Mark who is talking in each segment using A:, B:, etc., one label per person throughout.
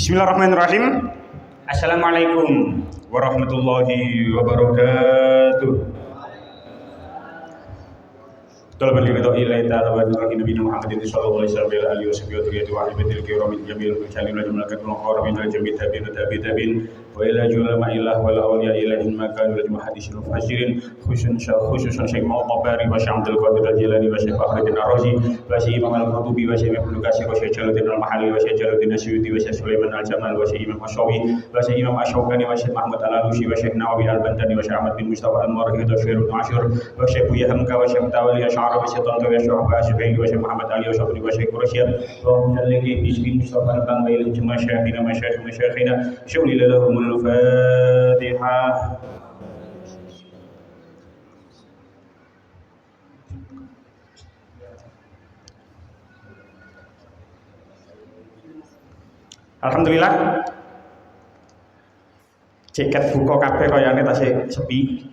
A: Bismillahirrahmanirrahim. Assalamualaikum warahmatullahi wabarakatuh. Talabal ridha ilahi ta'ala wa bihi nabiyina Muhammadin sallallahu alaihi wasallam alihi washabbihi wa alihi kiramil jamil kalim la jumlakat muqarrabin la jamil tabi'in wa ila julama ilah wa la awliya ilahin makan wa jumlah hadisin fasirin khususan Syekh Mu'tabari wa Syekh Abdul Qadir Al-Jilani wa Syekh Fakhruddin Ar-Razi wa Syekh Imam Al-Qurtubi wa Syekh Ibnu Katsir wa Syekh Jalaluddin Al-Mahalli wa Syekh Jalaluddin Asyuti wa Syekh Sulaiman Al-Jamal wa Syekh Imam Asyawi wa Syekh Imam Asyawkani wa Syekh Mahmud Al-Alusi wa Syekh Nawawi Al-Bantani wa Syekh Ahmad bin Mustafa Al-Marhi wa Syekh Ibnu Asyur wa Syekh Buya Hamka wa Syekh Tawali Asy'ari wa Syekh Tantawi Asy'ari wa Syekh Muhammad Ali wa Syekh Syekh Rasyid wa Mujallidi Bismi Mustafa Al-Banglail Juma Syekhina Masyayikhina syuli lahumul Fatihah. Alhamdulillah. Ceket buka kabeh kayane tasih sepi.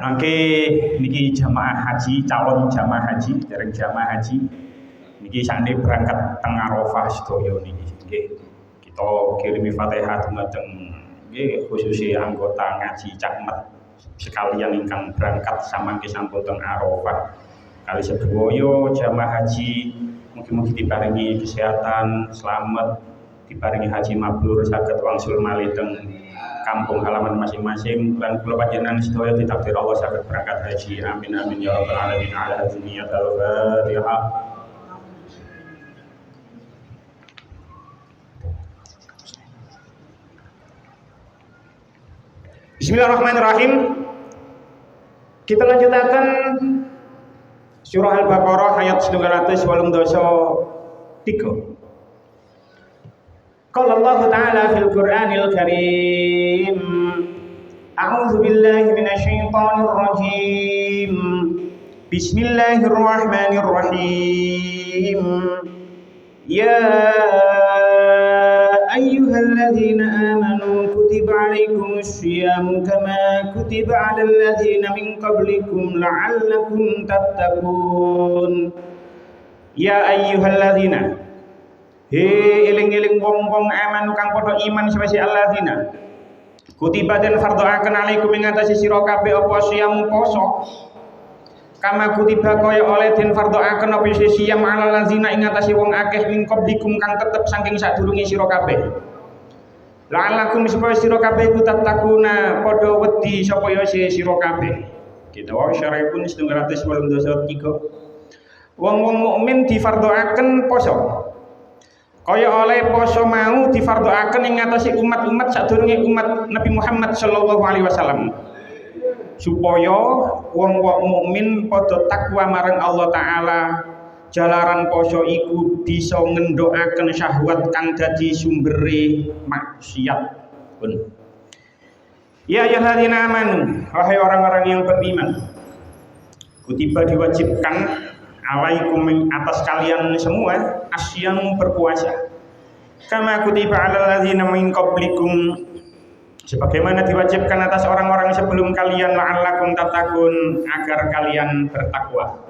A: Nangke niki jamaah haji, calon jamaah haji, dereng jamaah haji. Niki sakniki berangkat teng Arafah sedaya niki. Nggih. Kita kirimi Fatihah dumateng nggih khususnya anggota ngaji Cakmet sekalian ingkang berangkat samangke sampun teng Arafah. Kali sedaya jamaah haji mugi-mugi diparingi kesehatan, selamat, diparingi haji mabrur saged wangsul malih teng kampung halaman masing-masing lan kula panjenengan sedaya ditakdir Allah saged berangkat haji. Amin amin ya rabbal alamin. Ala hadziniyat al-Fatihah. Bismillahirrahmanirrahim. Kita lanjutakan surah Al-Baqarah ayat 283. Qala Allah Ta'ala fil Qur'anil Karim. A'udzu billahi minasy syaithanir rajim. Bismillahirrahmanirrahim. Ya ayyuhalladzina amanu kutiba 'alaikumus syiyamu kama kutiba 'alal ladzina min qablikum la'allakum tattaqun. Ya ayyuhalladzina, he eling-eling wong-wong amanu kang padha iman sawise alladzina kutiba den fardhoaken alaikum ing atase sira kabeh apa siyam poso kama kutiba kaya oleh den fardhoaken apa siyam alal ladzina ing atase wong akeh min qablikum kang tetep saking sadurunge sira kabeh la'allakum supaya sira kabeh iku tattaquna padha wedi sapa ya sira kabeh. Kita wae syarahipun 283. Wong-wong mukmin difardhoaken poso kaya oleh poso mau difardhoaken ing atase umat-umat sadurunge umat Nabi Muhammad sallallahu alaihi wasallam supaya wong-wong mukmin padha takwa marang Allah taala jalaran poso iku bisa ngendokaken syahwat kang dadi sumbere maksiat. Pun ya ayyuhalladzina amanu, wahai orang-orang yang beriman, kutiba diwajibkan alaikum atas kalian semua asyam berpuasa kama kutiba alal ladzina min qablikum sebagaimana diwajibkan atas orang-orang sebelum kalian la'allakum tattaqun agar kalian bertakwa.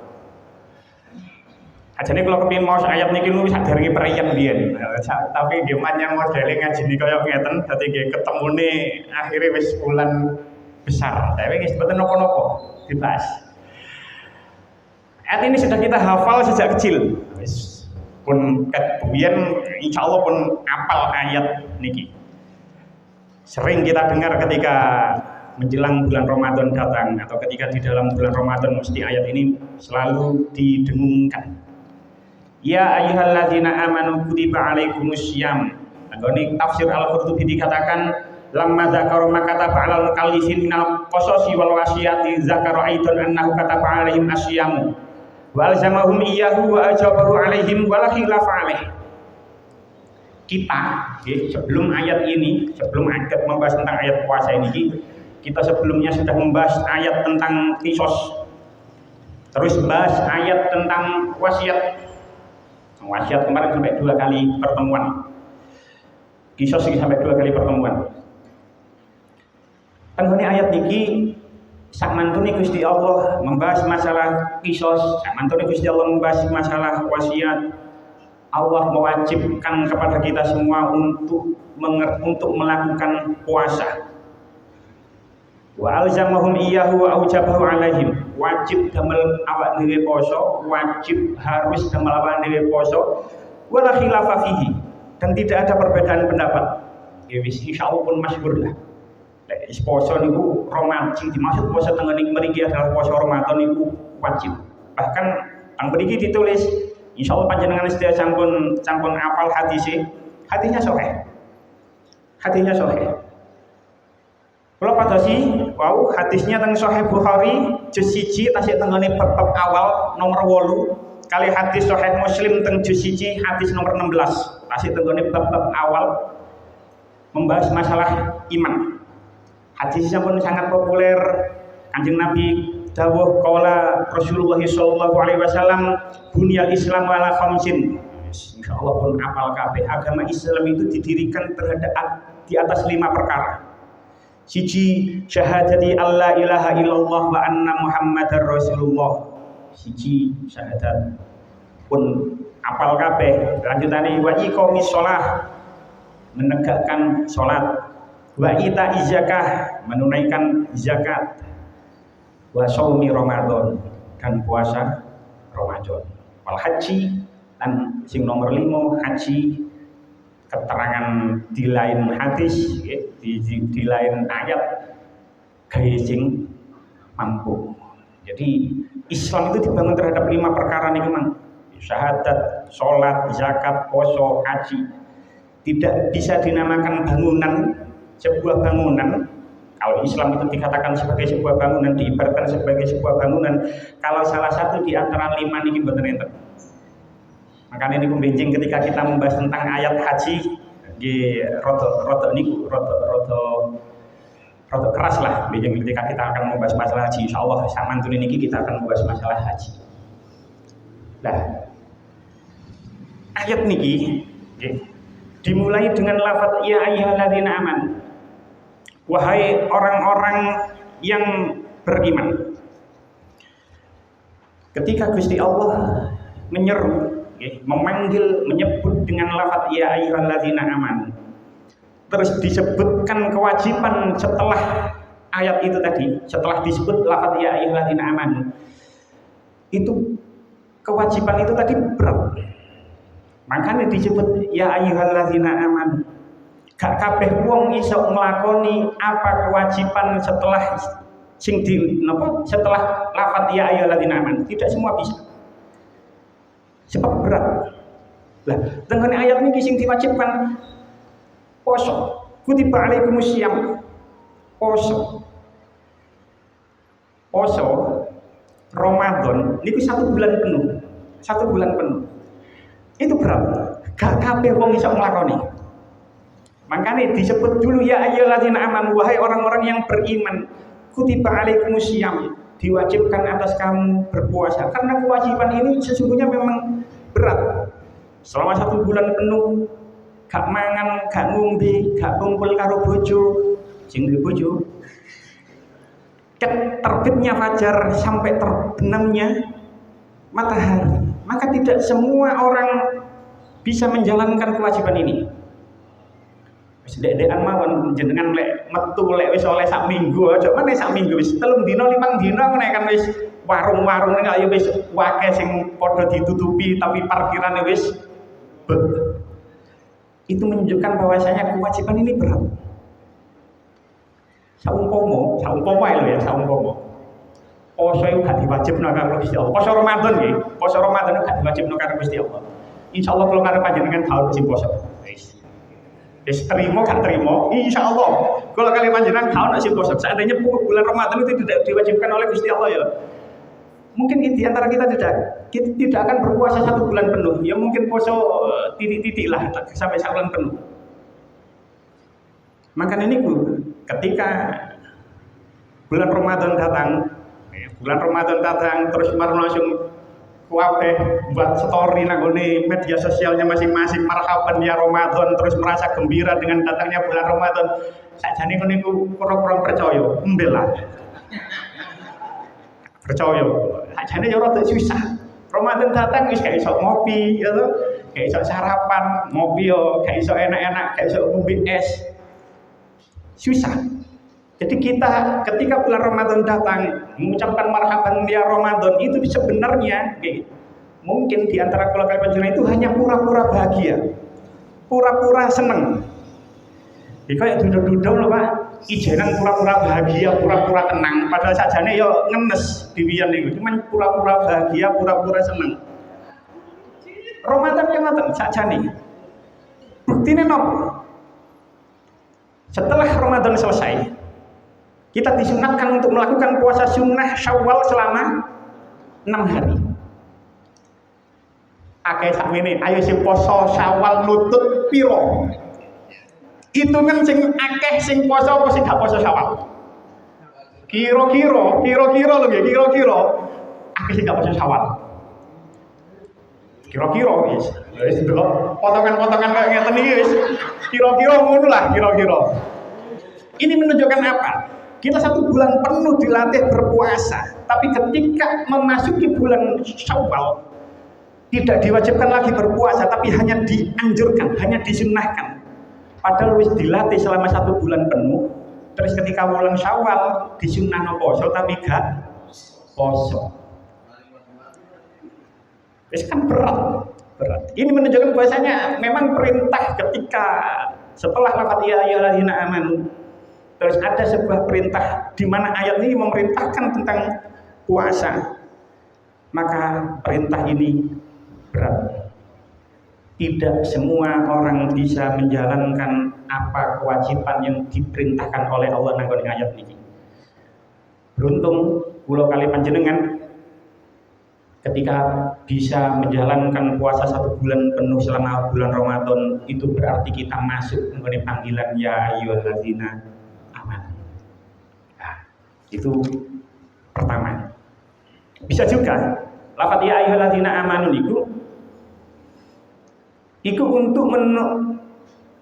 A: Ajane kula kepengin maos ayat niki nu saderenge perayaan biyen. Tapi nggih manjang modele ngajine kaya ngeten dadi nggih ketemune akhire wis bulan besar. Tapi wis mboten napa-napa dibahas. Ayat ini sudah kita hafal sejak kecil. Pun kemudian insya Allah pun apal ayat niki. Sering kita dengar ketika menjelang bulan Ramadan datang atau ketika di dalam bulan Ramadan mesti ayat ini selalu didengungkan. Ya ayyuhalladzina amanu kutiba alaikumus syiyam. Anggone tafsir Al-Qurtubi dikatakan lamma dzakara ma kataba 'alal mukallifin minal qasasi wal wasiyati dzakara aidan annahu kataba 'alaihim asyamu wa alzamahum iyyahu wa ajabahu 'alaihim wa la khilaf 'alaih. Kita sebelum ayat ini, sebelum ayat membahas tentang ayat puasa ini, kita sebelumnya sudah membahas ayat tentang kisos. Terus bahas ayat tentang wasiat. Wasiat kemarin sampai 2 kali pertemuan. Kisos sampai 2 kali pertemuan. Tenggone ayat niki sak mantune Gusti Allah membahas masalah kisos, sak mantune Gusti Allah membahas masalah wasiat. Allah mewajibkan kepada kita semua untuk melakukan puasa. Wa alzamahum iyyahu wa aujabahu alaihim. Wajib damel awak dhewe poso, wajib harus damel awak dhewe poso. Wala khilafa fihi, dan tidak ada perbedaan pendapat. Ya wis insyaallah pun masyhur lah. Lek poso niku Ramadan, dimaksud poso teng mriki adalah poso Ramadan niku wajib. Bahkan teng mriki ditulis insyaallah panjenengan sedaya sampun hafal hadisnya sahih. Hadisnya sahih. Kalau padosi, wow, hadisnya tentang Sahih Bukhari, juz 1 tasik tengene bab awal nomor 8, kali hadis Sahih Muslim tentang juz 1 hadis nomor 16, tasik tengene bab awal membahas masalah iman. Hadisnya pun sangat populer. Kanjeng Nabi dawuh qala Rasulullah sallallahu alaihi wasallam bunyal Islam ala khamsin. Insyaallah pun apal kabeh, agama Islam itu didirikan di atas 5 perkara. Siji syahadati alla ilaha illallah wa anna muhammadar rasulullah. Siji syahadat pun apal kabeh. Lanjutane wa iqamis shalah, menegakkan salat, wa ita'iz zakah, menunaikan zakat, wa shaumi ramadan, dan puasa Ramadan. Wal haji, dan sing nomor 5 haji, keterangan di lain hadis, di lain ayat, gaya sing mampu. Jadi Islam itu dibangun terhadap 5 perkara nih memang. Syahadat, sholat, zakat, poso, haji. Tidak bisa dinamakan bangunan, sebuah bangunan. Kalau Islam itu dikatakan sebagai sebuah bangunan, diibaratkan sebagai sebuah bangunan, kalau salah satu di antara 5 ini mboten enten. Makanya ini pembincing ketika kita membahas tentang ayat haji, rodo keras lah. Bincang ketika kita akan membahas masalah haji, insya Allah samantun ini kita akan membahas masalah haji. Nah, ayat niki dimulai dengan lafaz ya ayyuhalladzina amanu, wahai orang-orang yang beriman. Ketika Gusti Allah menyeru, memanggil, menyebut dengan lafaz ya ayyuhalladzina amanu, terus disebutkan kewajiban setelah ayat itu tadi, setelah disebut lafaz ya ayyuhalladzina amanu, itu kewajiban itu tadi berat. Makanya disebut ya ayyuhalladzina amanu. Gak kabeh wong iso nglakoni apa kewajiban setelah setelah lafaz ya ayyuhalladzina amanu. Tidak semua bisa. Sebab berat. Lah, dengan ayat ini sing diwajibkan poso. Kutiba alaikumusiyam. Poso. Poso Ramadan niku 1 bulan penuh. 1 bulan penuh. Itu berat. Gak kabeh wong iso nglakoni. Makanya disebut dulu ya ayyuhalladzina amanu, wahai orang-orang yang beriman. Kutiba alaikumusiyam, diwajibkan atas kamu berpuasa, karena kewajiban ini sesungguhnya memang berat. Selama 1 bulan penuh gak mangan, gak ngombe, gak kumpul karo bojo, sing duwe bojo, terbitnya fajar sampai terbenamnya matahari, maka tidak semua orang bisa menjalankan kewajiban ini. Wis dek-dekan mawon jenengan lek metu lek wis oleh sak minggu aja meneh sak minggu wis 3 dina 5 dina ngene kan wis warung-warung nek ya wis akeh sing padha ditutupi tapi parkirane wis itu menunjukkan bahwasanya kewajiban ini berat. Saumpama lho ya, saumpama poso itu gak diwajibno karo Gusti Allah. Poso Ramadan nggih, poso Ramadan itu gak diwajibno karo Gusti Allah. Insyaallah kula karo panjenengan taun sing poso. Wis terima gak terima, insyaallah kula kali panjenengan taun sing poso. Seandainya bulan Ramadan itu tidak diwajibkan oleh Gusti Allah ya, mungkin di antara kita tidak akan berpuasa 1 bulan penuh. Ya mungkin poso titik-titik lah sampai 1 bulan penuh. Makanya ini ketika bulan Ramadan datang terus langsung kuwabe buat story nanggone media sosialnya masing-masing, marhaban ya Ramadan, terus merasa gembira dengan datangnya bulan Ramadan. Sakjane ngene iku kurang percaya, embelah. Percaya, sakjane ya rada susah. Ramadan datang wis gak iso ngopi, ya to. gak iso sarapan, ngopi yo gak iso enak-enak, gak iso ngombe es. Susah. Jadi kita ketika bulan Ramadan datang mengucapkan marhaban ya Ramadan itu sebenarnya mungkin di antara kula panjenengan itu hanya pura-pura bahagia, pura-pura seneng. Kayak duduk-duduk loh Pak, ijenan pura-pura bahagia, pura-pura tenang. Padahal sajane yo ngenes diwiyan niku, cuman pura-pura bahagia, pura-pura seneng. Ramadan yang ngoten sajane. Buktine nopo? Setelah Ramadan selesai, kita disunatkan untuk melakukan puasa sunnah Syawal selama 6 hari. Akeh sakmene, ayo sing poso Syawal nutut piro? Hitungan sing akeh sing poso apa sing gak poso Syawal? Kira-kira lho nggih, kira-kira akeh sing gak poso Syawal. Kira-kira wis. Wis ndelok potongan-potongan kayak ngeten iki wis. Kira-kira ngono lah, kira-kira. Ini menunjukkan apa? Kita 1 bulan penuh dilatih berpuasa, tapi ketika memasuki bulan Syawal tidak diwajibkan lagi berpuasa, tapi hanya dianjurkan, hanya disunnahkan. Padahal wis dilatih selama 1 bulan penuh, terus ketika bulan Syawal disunnahno poso tapi gak poso. Wis kan berat. Ini menunjukkan bahwasanya memang perintah ketika setelah lafaz ya ayyuhalladzina amanu, terus ada sebuah perintah di mana ayat ini memerintahkan tentang puasa. Maka perintah ini berat. Tidak semua orang bisa menjalankan apa kewajiban yang diperintahkan oleh Allah nang ayat ini. Beruntung kula kali panjenengan ketika bisa menjalankan puasa 1 bulan penuh selama bulan Ramadan, itu berarti kita masuk mengenai panggilan ya ayyuhalladzina amanu. Nah, itu pertama. Bisa juga lafaz ya ayyuhalladzina amanu iku untuk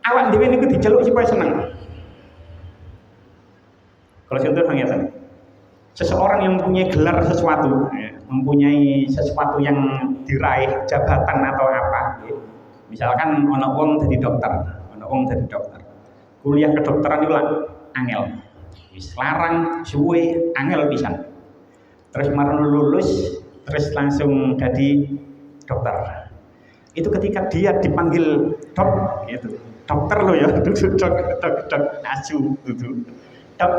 A: awak dhewe niku diceluk supaya senang. Kalau contoh ngeten. Seseorang yang mempunyai gelar sesuatu, mempunyai sesuatu yang diraih, jabatan atau apa, misalkan ana wong dadi dokter, kuliah kedokteran itu lah angel, wis larang suwe angel pisan, terus marang lulus terus langsung jadi dokter. Itu ketika dia dipanggil dok, gitu, dokter lo ya, dok asu, dok.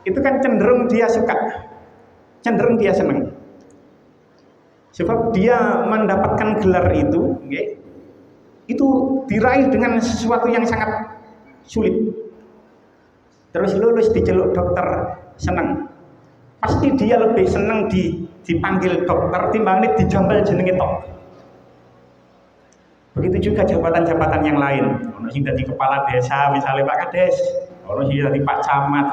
A: Itu kan cenderung dia suka, cenderung dia senang. Sebab dia mendapatkan gelar itu, itu diraih dengan sesuatu yang sangat sulit. Terus lulus diceluk dokter, senang. Pasti dia lebih senang dipanggil dokter timbangane dijambal jenenge tok. Begitu juga jabatan-jabatan yang lain. Ono sing dadi kepala desa misalnya Pak Kades, ono sing dadi Pak Camat,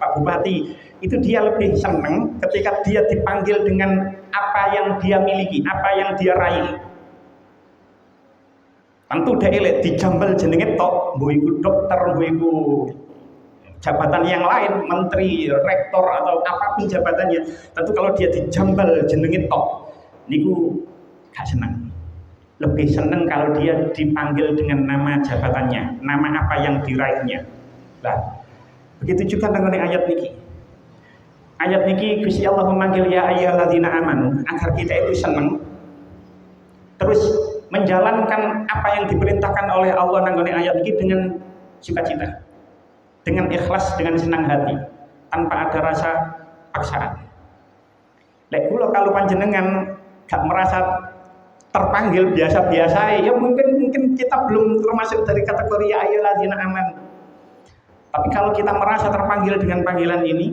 A: Pak Bupati. Itu dia lebih senang ketika dia dipanggil dengan apa yang dia miliki, apa yang dia raih. Tentu dhek elek dijambal jenenge tok, mbok iku dokter, mbok iku jabatan yang lain, menteri, rektor atau apapun jabatannya. Tentu kalau dia dijambal jenenge tok, niku gak senang. Lebih senang kalau dia dipanggil dengan nama jabatannya, nama apa yang diraihnya. Nah, begitu juga dengan ayat niki. Ayat niki Gusti Allah memanggil ya ayyuhalladzina amanu agar kita itu senang. Terus menjalankan apa yang diperintahkan oleh Allah nanggone ayat niki dengan sukacita, dengan ikhlas, dengan senang hati, tanpa ada rasa paksaan. Lek kula kalau panjenengan gak merasa terpanggil biasa-biasa, ya mungkin kita belum termasuk dari kategori ya ayyuhalladzina amanu. Tapi kalau kita merasa terpanggil dengan panggilan ini,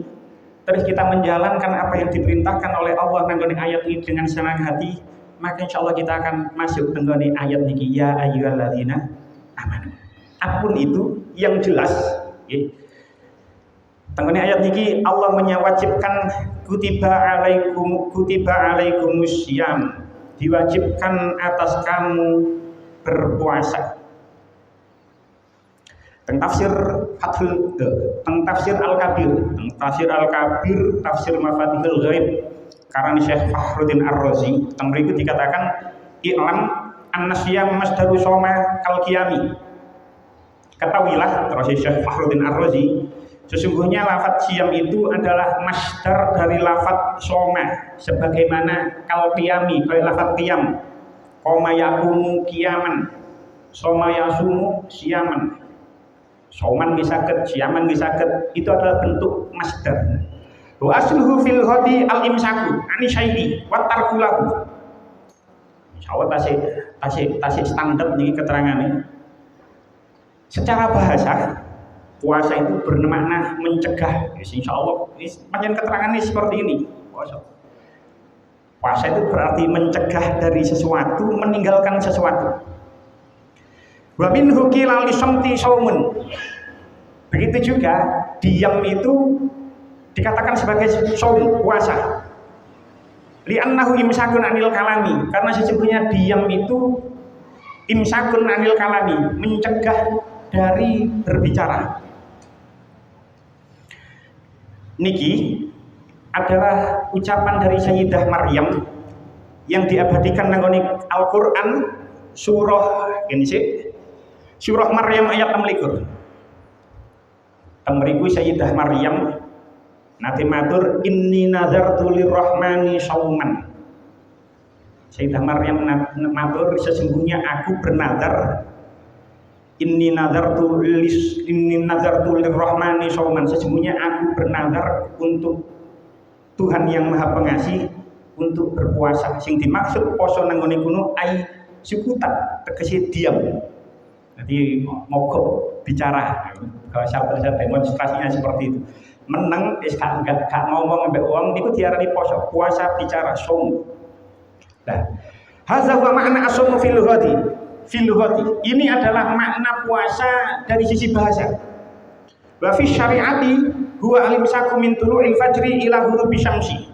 A: terus kita menjalankan apa yang diperintahkan oleh Allah nanggone ayat ini dengan senang hati, maka insya Allah kita akan masuk nanggone ayat niki ya ayyuhalladzina amanu. Apapun itu yang jelas, nanggone ayat niki Allah menyawajibkan kutiba alaikumus syiyam, diwajibkan atas kamu berpuasa. Teng tafsir Fathul, teng tafsir Al-Kabir, tafsir Mafatihul Ghaib karena Syekh Fakhruddin Ar-Razi, teng mriku dikatakan i'lam an-nasyam masdaru soma kal qiyami. Ketahuilah terus Syekh Fakhruddin Ar-Razi, sesungguhnya lafaz siyam itu adalah masdar dari lafaz soma, sebagaimana kal qiyami, kayak lafaz qiyam. Qoma yaqumu qiyaman, soma yasumu siyaman. Soman disaged, siyaman disaged, itu adalah bentuk masdar. Wa asluhu fil ghadi al imsaku ani syai'i wa tarkulahu. Insyaallah tasih standar nih keterangannya. Secara bahasa puasa itu bermakna mencegah. Insyaallah ini panjang keterangannya seperti ini. Puasa itu berarti mencegah dari sesuatu, meninggalkan sesuatu. Wa minhu qila li samti saumun. Begitu juga diam itu dikatakan sebagai saum, puasa. Li'annahu imsakun anil kalami, karena sesungguhnya diam itu imsakun anil kalami, mencegah dari berbicara. Niki adalah ucapan dari Sayyidah Maryam yang diabadikan nang Al-Qur'an surah ini sih. Surah Maryam ayat 6. Temriku Sayyidah Maryam nate matur inni nazartu lirrahmani sauman. Sayyidah Maryam matur sesungguhnya aku bernazar inni nazartu lirrahmani sauman, sesungguhnya aku bernazar untuk Tuhan yang Maha Pengasih untuk berpuasa. Sing dimaksud poso nang ngene kuno ai sukutan tegese diam. Jadi mogok bicara. Kalau saya demonstrasinya seperti itu. Meneng gak ngomong mbek wong niku diarani poso, puasa bicara saum. Nah, hadza wa makna as-shaum fil lughati. Ini adalah makna puasa dari sisi bahasa. Wa fi syariati huwa al-imsaku min tulu'il fajri ila ghurubi syamsi.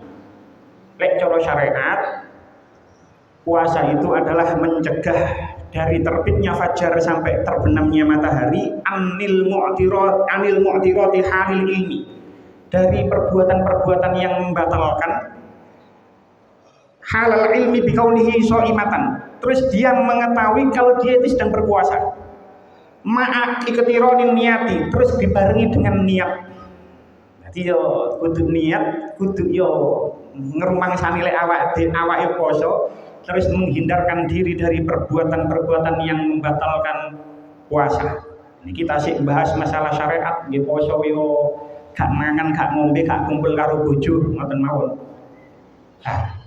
A: Lek cara syariat puasa itu adalah mencegah dari terbitnya fajar sampai terbenamnya matahari anil mu'tirati halil ilmi, dari perbuatan-perbuatan yang membatalkan halal ilmi bikaunihi shaimatan. Terus dia mengetahui kalau dia itu sedang berpuasa. Ma'a iktironin niati, terus dibarengi dengan niat. Jadi yo kudu niat, kudu yo ngerumangsani lek awake poso, terus menghindarkan diri dari perbuatan-perbuatan yang membatalkan puasa. Ini kita sih bahas masalah syariat, nggih poso yo gak mangan, gak ngombe, gak kumpul karo bojo, ngoten mawon. Nah,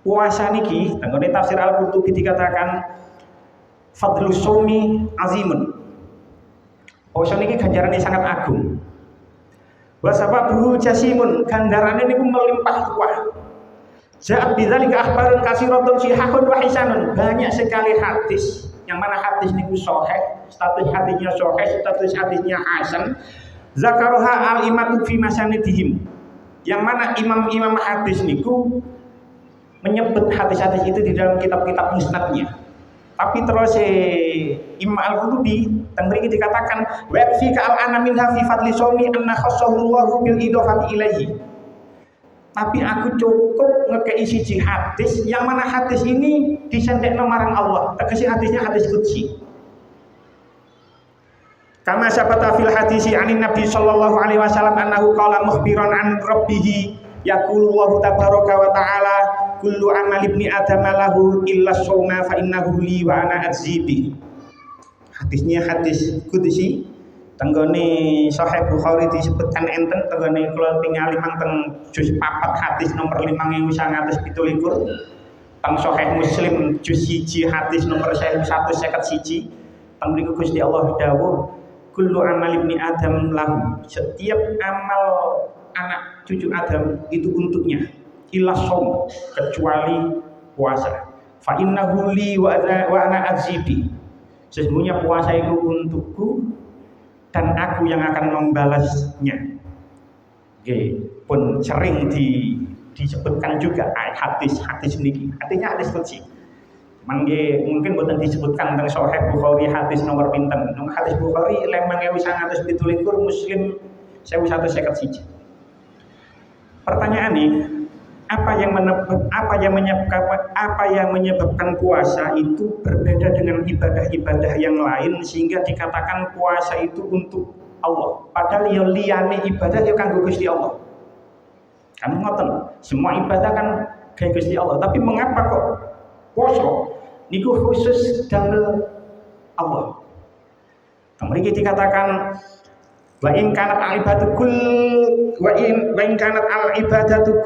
A: puasa niki tangane tafsir Al-Qurtubi dikatakan fadlus shaumi azimun. Puasa niki ganjarane sangat agung. Wa sababuhu jasimun, gandarane niku melimpah ruah. Ja'at bidzalika akhbarun katsiratun sihahun wa hisanun. Banyak sekali hadis yang mana hadis niku sahih, status hadisnya sahih, status hadisnya hasan. Zakaroha al-imatu fi masanidihim. Yang mana imam-imam hadis niku menyebut hadis-hadis itu di dalam kitab-kitab musnadnya. Tapi terus Imam Al-Qurtubi teng mriki dikatakan wa fi ka'al-ana minha fi fadli shaumi anna khassallahu bil idhafati ilaihi. Tapi aku cukup ngekei siji hadis yang mana hadis ini disendekno marang Allah. Tegese hadisnya hadis qudsi. Kama sabata fil hadisi anin Nabi sallallahu alaihi wasallam annahu qala mukhbiran an rabbih yaqulu Allahu tabaraka wa ta'ala kullu amali ibni adam lahu illa shauma fa innahu li wa ana azibi. Hadisnya hadis qudsi tenggone Sahih Bukhari disebutkan enten tenggone kula tingali mangteng juz 4 hadis nomor 5917 teng Sahih Muslim juz 1 hadis nomor 1151 teng mriku Gusti Allah dawuh kullu amali ibni adam lahu, setiap amal anak cucu Adam itu untuknya illa shaum, kecuali puasa. Fa innahu li wa ana azibi, sesungguhnya puasa itu untukku dan aku yang akan membalasnya. Oke, pun sering disebutkan juga hadis niki. Artinya hadis qudsi. Mungkin boten disebutkan tentang Sahih Bukhari hadis nomor pinten. Hadis Bukhari 5917, Muslim 1151. Pertanyaan ini, apa yang menyebabkan puasa itu berbeda dengan ibadah-ibadah yang lain sehingga dikatakan puasa itu untuk Allah. Padahal ya liyane ibadah ya kanggo Gusti Allah. Kan ngoten, semua ibadah kan kanggo Gusti Allah, tapi mengapa kok puasa niku khusus damel Allah? Mriki dikatakan wa in kanat al-ibadatu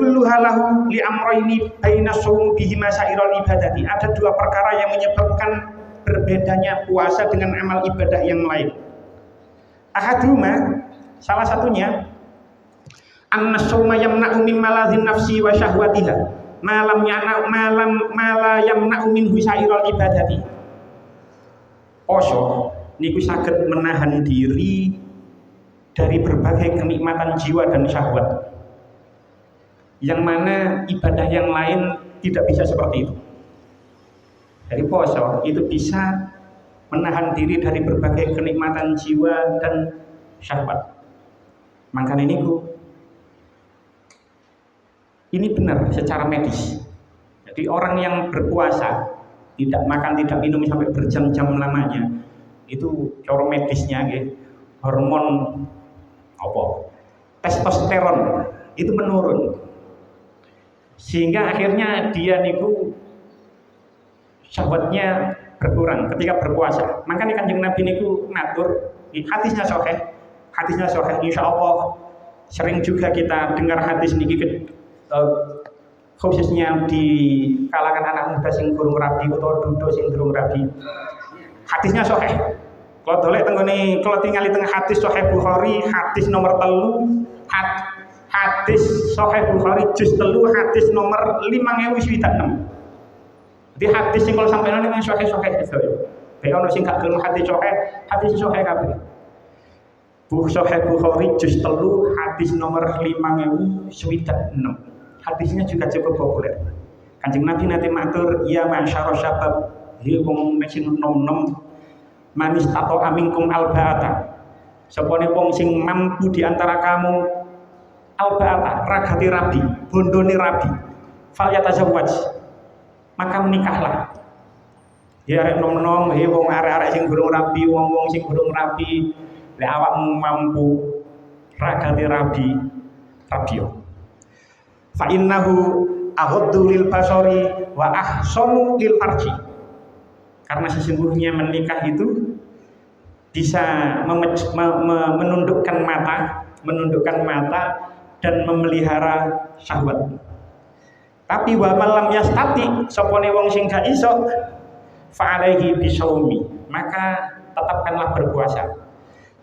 A: kulluha lahu li amrayni baina shaum bihi masairul ibadati. Ada dua perkara yang menyebabkan berbedanya puasa dengan amal ibadah yang lain. Ahaduma, salah satunya anna shauma yamna'u min maladzin nafsi wa syahwatiha ma la yamna'u min husairul ibadati. Poso niku saged menahan diri dari berbagai kenikmatan jiwa dan syahwat, yang mana ibadah yang lain tidak bisa seperti itu. Dari poso itu bisa menahan diri dari berbagai kenikmatan jiwa dan syahwat. Makanya ini benar secara medis. Jadi orang yang berpuasa tidak makan tidak minum sampai berjam-jam lamanya, itu cara medisnya hormon testosteron itu menurun, sehingga akhirnya dia syahwatnya berkurang ketika berpuasa. Makanya Kanjeng Nabi ngatur, hadisnya sahih, insya Allah sering juga kita dengar hadis niki khususnya di kalangan anak muda sing durung rabi atau dudo sing durung rabi. Hadisnya sahih. Kalau dolek tenggone, kalau tinggali tengah hadis Sahih Bukhari, hadis nomor 3, hadis Sahih Bukhari juz 3, hadis nomor 5006. Di hadis sing kalau sampai nang sahih itu. Kayak ono sing gak gelem hadis sahih kabeh. Sahih Bukhari juz 3, hadis nomor 5006. Hadisnya juga cukup populer. Kanjeng Nabi nanti matur, ya masyarakat syabab, he wong sing nom-nom manis tato aminkum albaata. Sepone wong sing mampu di antara kamu albaata, ragati rabi, bondone rabi, fal yatazawwaj, maka menikahlah. Ya arek nom-nom, he wong arek-arek sing durung rabi, wong-wong sing durung rabi, lek awakmu mampu ragati rabi, rabio. Fa innahu aghaddu lil basari wa ahsanu lil farji. Karena sesungguhnya menikah itu bisa menundukkan mata dan memelihara syahwat. Tapi wa malam yastati, sopone wong sing gak iso fa alaihi bisawmi, maka tetapkanlah berpuasa.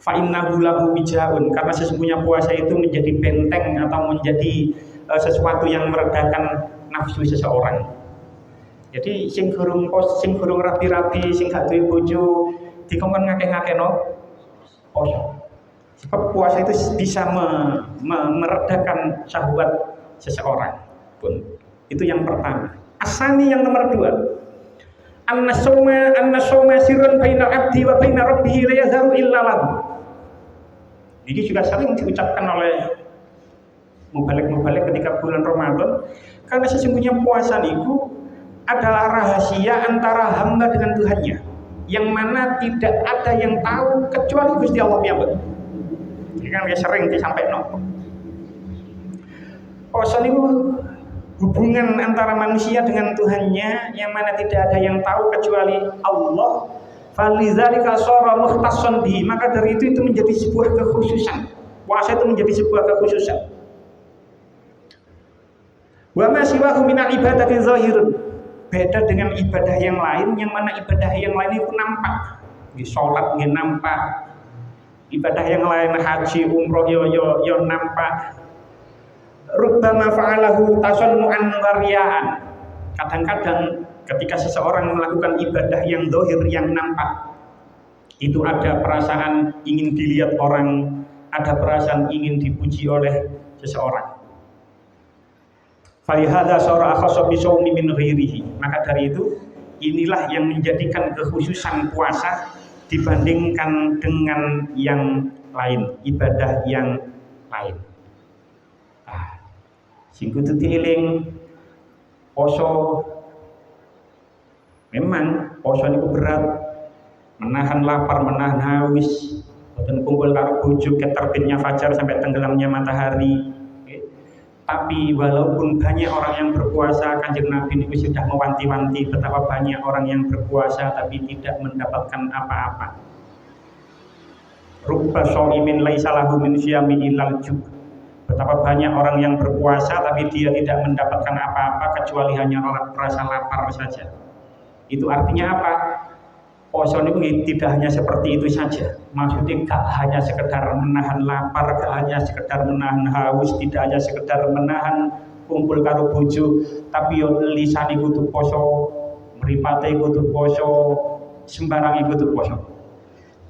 A: Fa innahu lahu wijaun, karena sesungguhnya puasa itu menjadi benteng atau menjadi sesuatu yang meredakan nafsu seseorang. Jadi sing gurung rapi-rapi, sing gak duwe bojo, dikongkon ngakeh-ngakehno poso. Sebab puasa itu bisa meredakan syahwat seseorang pun. Itu yang pertama. Asani yang nomor 2. An-nasoma sirrun bainal abdi wa bainar rabbih la yazharu illa lahu. Ini juga sering diucapkan oleh mubalik ketika bulan Ramadan, karena sesungguhnya puasa niku adalah rahasia antara hamba dengan Tuhannya, yang mana tidak ada yang tahu kecuali Gusti Allah piyambak. Ini kan sering disampaikan. Puasa niku hubungan antara manusia dengan Tuhannya, yang mana tidak ada yang tahu kecuali Allah. Falidzalika shara mukhtassan bihi, maka dari itu menjadi sebuah kekhususan. Puasa itu menjadi sebuah kekhususan. Wa ma siwahu minal ibadati zahirun, beda dengan ibadah yang lain, yang mana ibadah yang lain itu nampak. Di sholat nggih nampak, ibadah yang lain haji, umroh yo nampak. Rubbama fa'alahu tasannu'an wariyaan. Kadang-kadang ketika seseorang melakukan ibadah yang zahir, yang nampak, itu ada perasaan ingin dilihat orang, ada perasaan ingin dipuji oleh seseorang. Falihada sara akhassa bi shaumi min ghairihi. Maka dari itu inilah yang menjadikan kekhususan puasa dibandingkan dengan yang lain, ibadah yang lain. Sing kudu dieling poso. Memang poso niku berat, menahan lapar, menahan haus, boten kumpul karo bojo keterbitnya fajar sampai tenggelamnya matahari. Tapi walaupun banyak orang yang berpuasa, Kanjeng Nabi itu sudah mewanti-wanti betapa banyak orang yang berpuasa tapi tidak mendapatkan apa-apa. Rubba shaimin laisa lahu min syiyami illal ju'. Betapa banyak orang yang berpuasa tapi dia tidak mendapatkan apa-apa kecuali hanya rasa lapar saja. Itu artinya apa? Poso ini tidak hanya seperti itu saja. Maksudnya gak hanya sekedar menahan lapar, gak hanya sekedar menahan haus, tidak hanya sekedar menahan kumpul karo bojo, tapi yo lisane kudu poso, mripate kudu poso, sembarange kudu poso.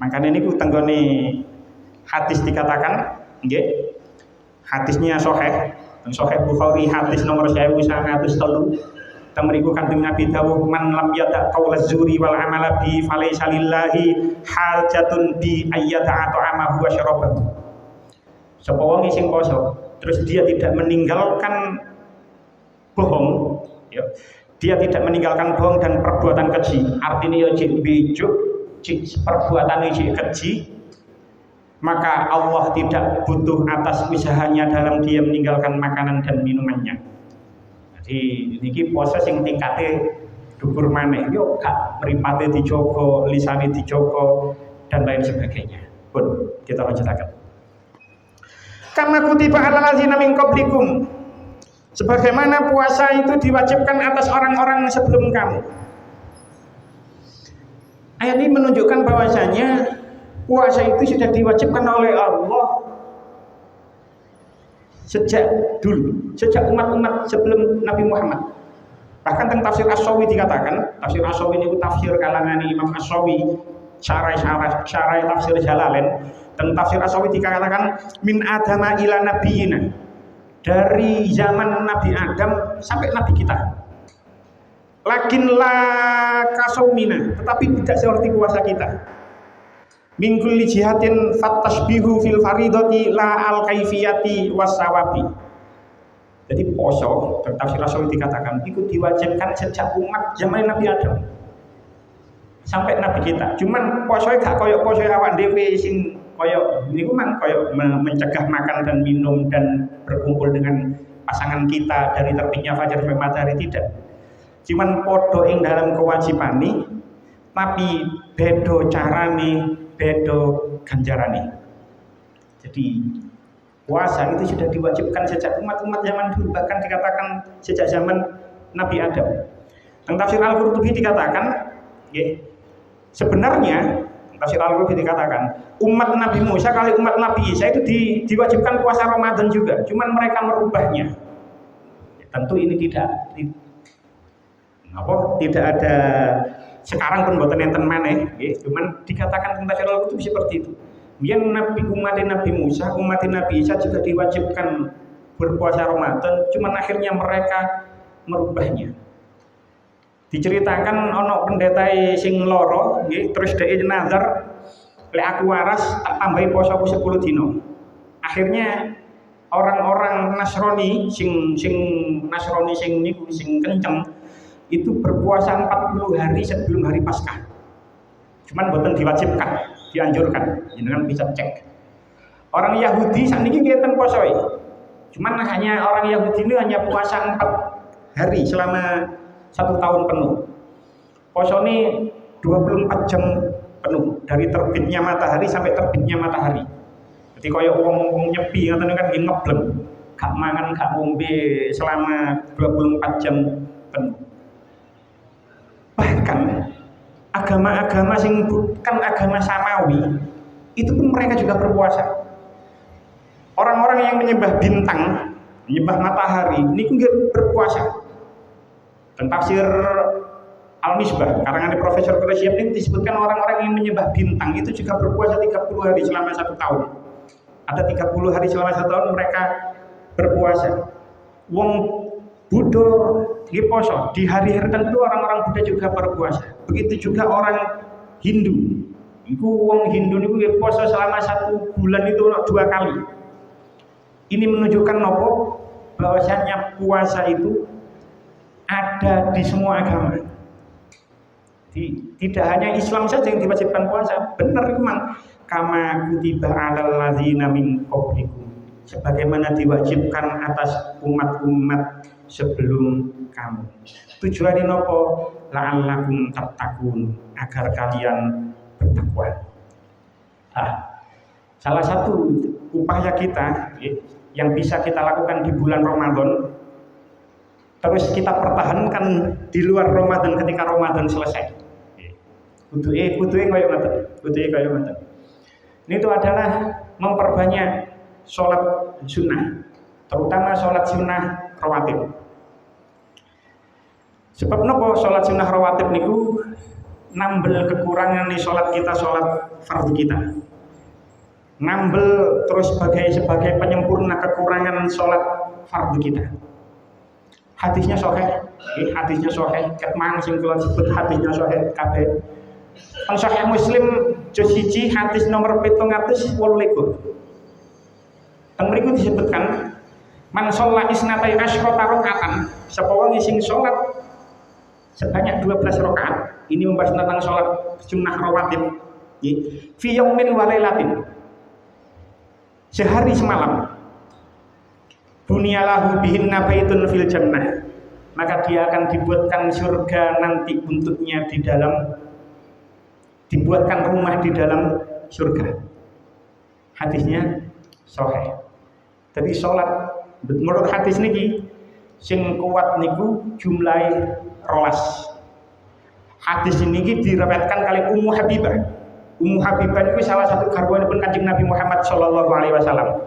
A: Makanya niku tenggone hadis dikatakan, nggih. Hadisnya sahih, Bukhari hadis nomor 1903. Temriku Kanjeng Nabi dawuh man lam yada qaula zuri wal amala bi falaysa lillahi hajatun bi ayyata ta'amahu wa syarabahu. Sapa wong sing poso terus dia tidak meninggalkan bohong, ya. Dia tidak meninggalkan bohong dan perbuatan keji. Artinya ya jek bejuk, perbuatan jek keji, maka Allah tidak butuh atas usahanya dalam dia meninggalkan makanan dan minumannya. Jadi niki puasa sing tingkate dhuwur maneh yo gak mripate dijogo, lisane dijogo dan lain sebagainya. Pun kita lanjutaken. Kama kutiba alal ladzina min qablikum. Sebagaimana puasa itu diwajibkan atas orang-orang sebelum kamu. Ayat ini menunjukkan bahwasanya puasa itu sudah diwajibkan oleh Allah sejak dulu, sejak umat-umat sebelum Nabi Muhammad. Bahkan tentang tafsir As-Sawi dikatakan, tafsir As-Sawi ini tafsir kalangan Imam As-Sawi, syarah tafsir Jalalain. Tentang tafsir As-Sawi dikatakan min adama ila nabiyina, dari zaman Nabi Adam sampai Nabi kita. Lakin la kasaumina, tetapi tidak seperti puasa kita. Min kulli jihatin fattashbihu fil faridati la al kaifiyati wasawabi. Jadi poso, tafsir Rasul dikatakan itu diwajibkan sejak umat zaman Nabi Adam sampai Nabi kita. Cuman posoe gak koyo poso awak dhewe sing koyo niku mang koyo mencegah makan dan minum dan berkumpul dengan pasangan kita dari terbitnya fajar sampai matahari, tidak. Cuman podo ing dalam kewajibane tapi bedo carane, bedo ganjarane. Jadi puasa itu sudah diwajibkan sejak umat-umat zaman dulu, bahkan dikatakan sejak zaman Nabi Adam. Dalam tafsir Al-Qurtubi dikatakan, sebenarnya tafsir Al-Qurtubi dikatakan umat Nabi Musa kali umat Nabi Isa itu diwajibkan puasa Ramadan juga, cuman mereka merubahnya. Tentu ini tidak ada sekarang pun boten enten maneh, cuman dikatakan tentang tafsir Al-Qurtubi seperti itu. Biar umat Nabi Musa, umat Nabi Isa juga diwajibkan berpuasa Ramadan, cuman akhirnya mereka merubahnya. Diceritakan ono pendeta sing loro, terus dhek nazar, lek aku waras tak tambahi posoku 10 dino. Akhirnya orang-orang Nasrani sing Nasrani sing niku sing kenceng itu berpuasa 40 hari sebelum hari Paskah. Cuman boten diwajibkan, dianjurkan. Jenengan bisa cek. Orang Yahudi sakniki ngeten posoe. Cuman hanya orang Yahudi ini hanya puasa 4 hari selama 1 tahun penuh. Posone 24 jam penuh dari terbitnya matahari sampai terbitnya matahari. Jadi kaya wong nyepi ngoten kan ngebleng, gak mangan, gak ngombe selama 24 jam penuh. Bahkan agama-agama sing bukan agama samawi itu pun mereka juga berpuasa. Orang-orang yang menyembah bintang, menyembah matahari, ini juga berpuasa. Dan tafsir Al-Misbah, karangan Profesor Quraisyab ini disebutkan orang-orang yang menyembah bintang itu juga berpuasa 30 hari selama 1 tahun. Ada 30 hari selama 1 tahun mereka berpuasa. Wong Buddha nggih poso, di hari-hari tertentu orang-orang Buddha juga berpuasa. Begitu juga orang Hindu. Iku wong Hindu niku nggih poso selama 1 bulan itu 2 kali. Ini menunjukkan nopo bahwasanya puasa itu ada di semua agama. Tidak hanya Islam saja yang diwajibkan puasa. Benar memang kama kutiba 'alal ladzina min qablikum, sebagaimana diwajibkan atas umat-umat sebelum kamu. Tujuannya nopo? La'allakum tattaqun, agar kalian bertakwa. Salah satu upaya kita yang bisa kita lakukan di bulan Ramadan, terus kita pertahankan di luar Ramadan ketika Ramadan selesai. Kuduke kaya ngoten. Ini itu adalah memperbanyak sholat sunnah, terutama sholat sunnah rawatib. Sebab nopo sholat sunnah rawatib niku nambel kekurangan nih sholat kita, sholat fardu kita. Nambel terus sebagai penyempurna kekurangan sholat fardu kita. Hadisnya sahih, hadisnya sahih. Ketman sing kula sebut hadisnya sahih kabeh. Teng Sahih Muslim juz 1 hadis nomor 728. Teng mriku disebutkan man shalla isnatai asyrata rakaatan, sapa wong sing salat sebanyak 12 rakaat. Ini membahas tentang salat sunnah rawatib. Fi yaumin wa lailatin, sehari semalam. Bunyalahu bihinna baitun fil jannah, maka dia akan dibuatkan surga nanti untuknya di dalam, dibuatkan rumah di dalam surga. Hadisnya sahih. Jadi sholat menurut hadis niki sing kuat niku jumlahe 12. Hadis ini diriwayatkan kali Ummu Habibah. Ummu Habibah itu salah satu garwanipun Kanjeng Nabi Muhammad sallallahu alaihi wasallam.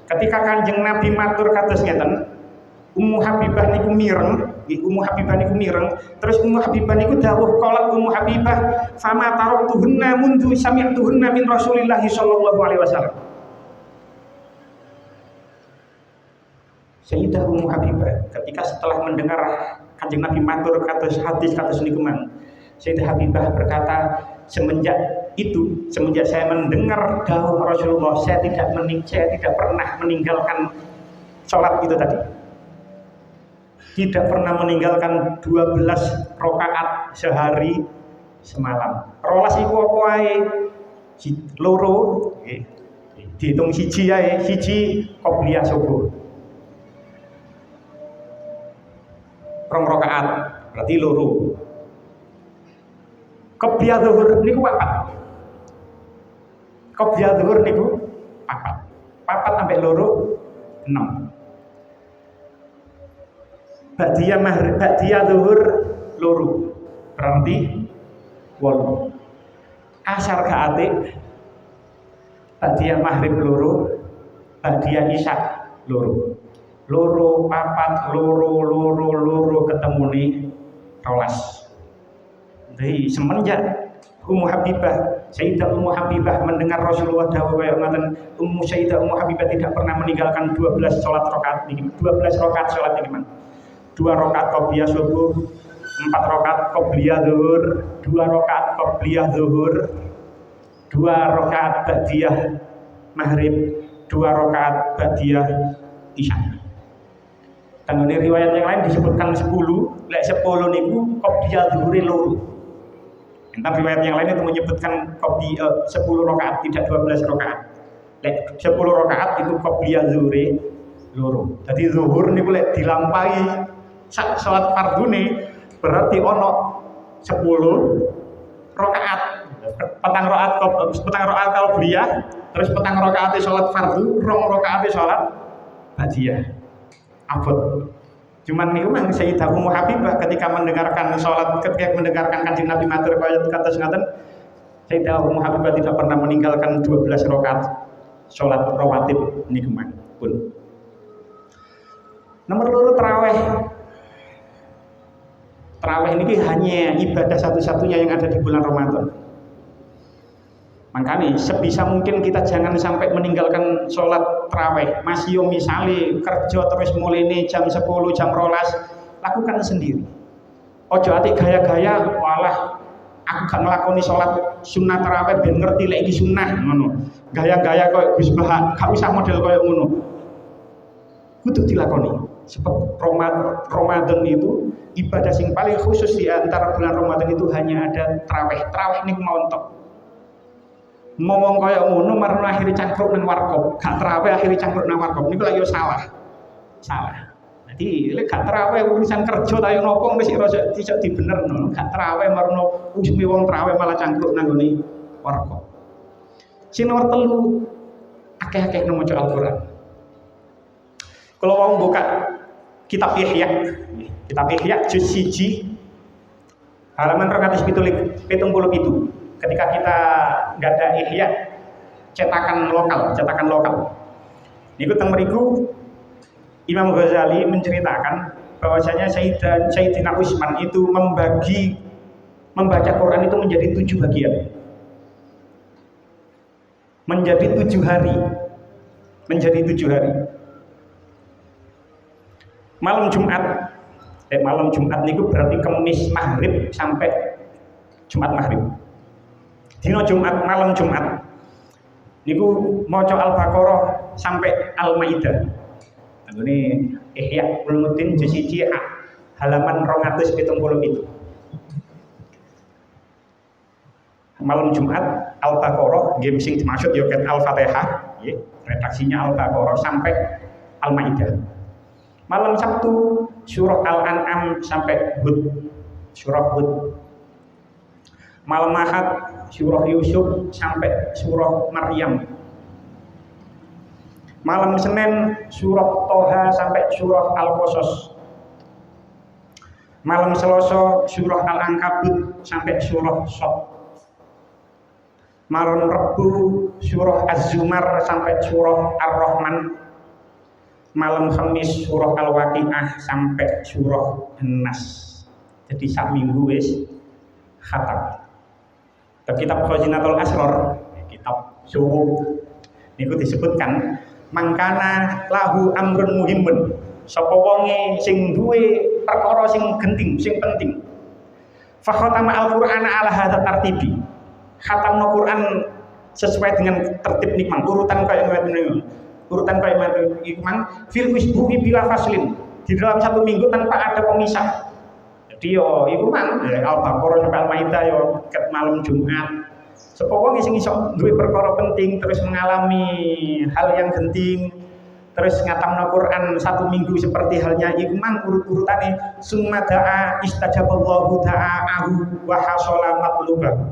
A: Ketika Kanjeng Nabi matur kados ngeten, Ummu Habibah niku mireng, terus Ummu Habibah niku dawuh qalat Ummu Habibah, "Fama taraktuhunna mundu sami'tuhunna min Rasulillah sallallahu alaihi wasallam." Sayyidah Ummu Habibah ketika setelah mendengar Kanjeng Nabi matur kados hadis niku man, Sayyidah Habibah berkata, semenjak saya mendengar dawuh Rasulullah, saya tidak pernah meninggalkan sholat itu tadi. Tidak pernah meninggalkan 12 rakaat sehari semalam. Rolas iku apa wae? Loro, dihitung siji ae, siji qobliyah subuh. 2 rakaat berarti loro. Qobliyah zuhur niku 4. Qobliyah zuhur niku 4. 4 sampai loro 6. Ba'diyah maghrib, ba'diyah zuhur loro. Berarti 8. Asar gak atik. Ba'diyah maghrib loro, ba'diyah isya loro. Loro 4 loro ketemu nih 12. Jadi semenjak Ummu Habibah, Sayyidah Ummu Habibah mendengar Rasulullah dawuh kaya ngoten, Sayyidah Ummu Habibah tidak pernah meninggalkan 12 salat rakaat niki. 12 rakaat salat niki man. 2 rakaat qobliyah subuh, 4 rakaat qobliyah zuhur, 2 rakaat qobliyah zuhur, 2 rakaat ba'diyah maghrib, 2 rakaat ba'diyah isya. Dan di riwayat yang lain disebutkan 10, lek 10 niku qobliyah zuhur loro. Entah riwayat yang lain itu menyebutkan 10 rakaat, tidak 12 rakaat. Lek 10 rakaat itu qobliyah zuhur loro. Jadi zuhur niku lek dilampahi salat fardune berarti ono 10 rakaat. Petang rakaat qobliyah, terus petang rakaat salat fardu, 2 rakaat salat ba'diyah. Abot. Cuman niku mang Sayyidah Ummu Habibah ketika mendengarkan Kanjeng Nabi matur kaya kados ngaten, Sayyidah Ummu Habibah tidak pernah meninggalkan 12 rakaat salat rawatib niku mang pun. Nomor 2 tarawih. Tarawih ini hanya ibadah satu-satunya yang ada di bulan Ramadan. Makanya sebisa mungkin kita jangan sampai meninggalkan sholat tarawih. Masih misalnya kerja terus mulai ini jam 10, jam 12, lakukan sendiri. Ojo ati gaya-gaya, walah aku gak ngelakoni sholat sunnah tarawih ben ngerti lek iki sunnah ngono. Gaya-gaya koyo Gus Bah, gak usah model koyo ngono. kudu dilakoni. Sebab Ramadan itu ibadah sing paling khusus di antara bulan Ramadan itu hanya ada traweh. Traweh niku montok. Ngomong kaya ngono marang akhire cangkruk nang warkop, gak traweh akhire cangkruk nang warkop niku lak yo salah. Salah. Jadi lek gak traweh urusan kerja ta yo napa wis iso dibenerno. Gak traweh marno ujung wong traweh malah cangkruk nang ngene warkop. Sing nomor 3 akeh-akeh nang maca Al-Qur'an. Kalau mau buka kitab Ihya juz 1 halaman 277. Ketika kita nggak ada Ihya cetakan lokal. Niku teng mriku Imam Ghazali menceritakan bahwasanya Sayyidina Utsman itu membaca Quran itu menjadi 7 bagian. Menjadi 7 hari. Malam Jumat niku berarti Kamis maghrib sampai Jumat maghrib. Dino Jumat, malam Jumat niku maca Al-Baqarah sampai Al-Maidah. Ini Ihya Ulumuddin juz 1 halaman 277. Malam Jumat Al-Baqarah game sing dimaksud yo ket Al-Fatihah, nggih, redaksinya Al-Baqarah sampai Al-Maidah. Malam Sabtu surah Al-An'am sampai surah Hud. Malam Ahad surah Yusuf sampai surah Maryam. Malam Senin surah Toha sampai surah Al-Qasas. Malam Selasa surah Al-Ankabut sampai surah Shad. Malam Rebu surah Az-Zumar sampai surah Ar-Rahman. Malam Khamis surah Al-Waqiah sampai surah An-Nas. Jadi sak minggu wis khatam. Kitab Khazinatul Asrar, kitab subuh niku disebutkan mangkana lahu amrun muhimun. Sapa wonge sing duwe perkara sing genting, sing penting. Fa khatama al-Qur'ana ala hadza tartibi. Khatamna Quran sesuai dengan tertib nikmang, urutan kaya ngene. Urutan kaya nikmang fil usbu'i bila faslin. Di dalam satu minggu tanpa ada pemisah. Jadi yo iku mang Al-Baqarah sampai Al-Maidah yo ket malam Jumat. Sapa wong sing iso duwe perkara penting terus mengalami hal yang genting terus ngatamna Quran satu minggu seperti halnya iku mang urut-urutane summa da'a istajaballahu da'ahu wa hasala matlubahu.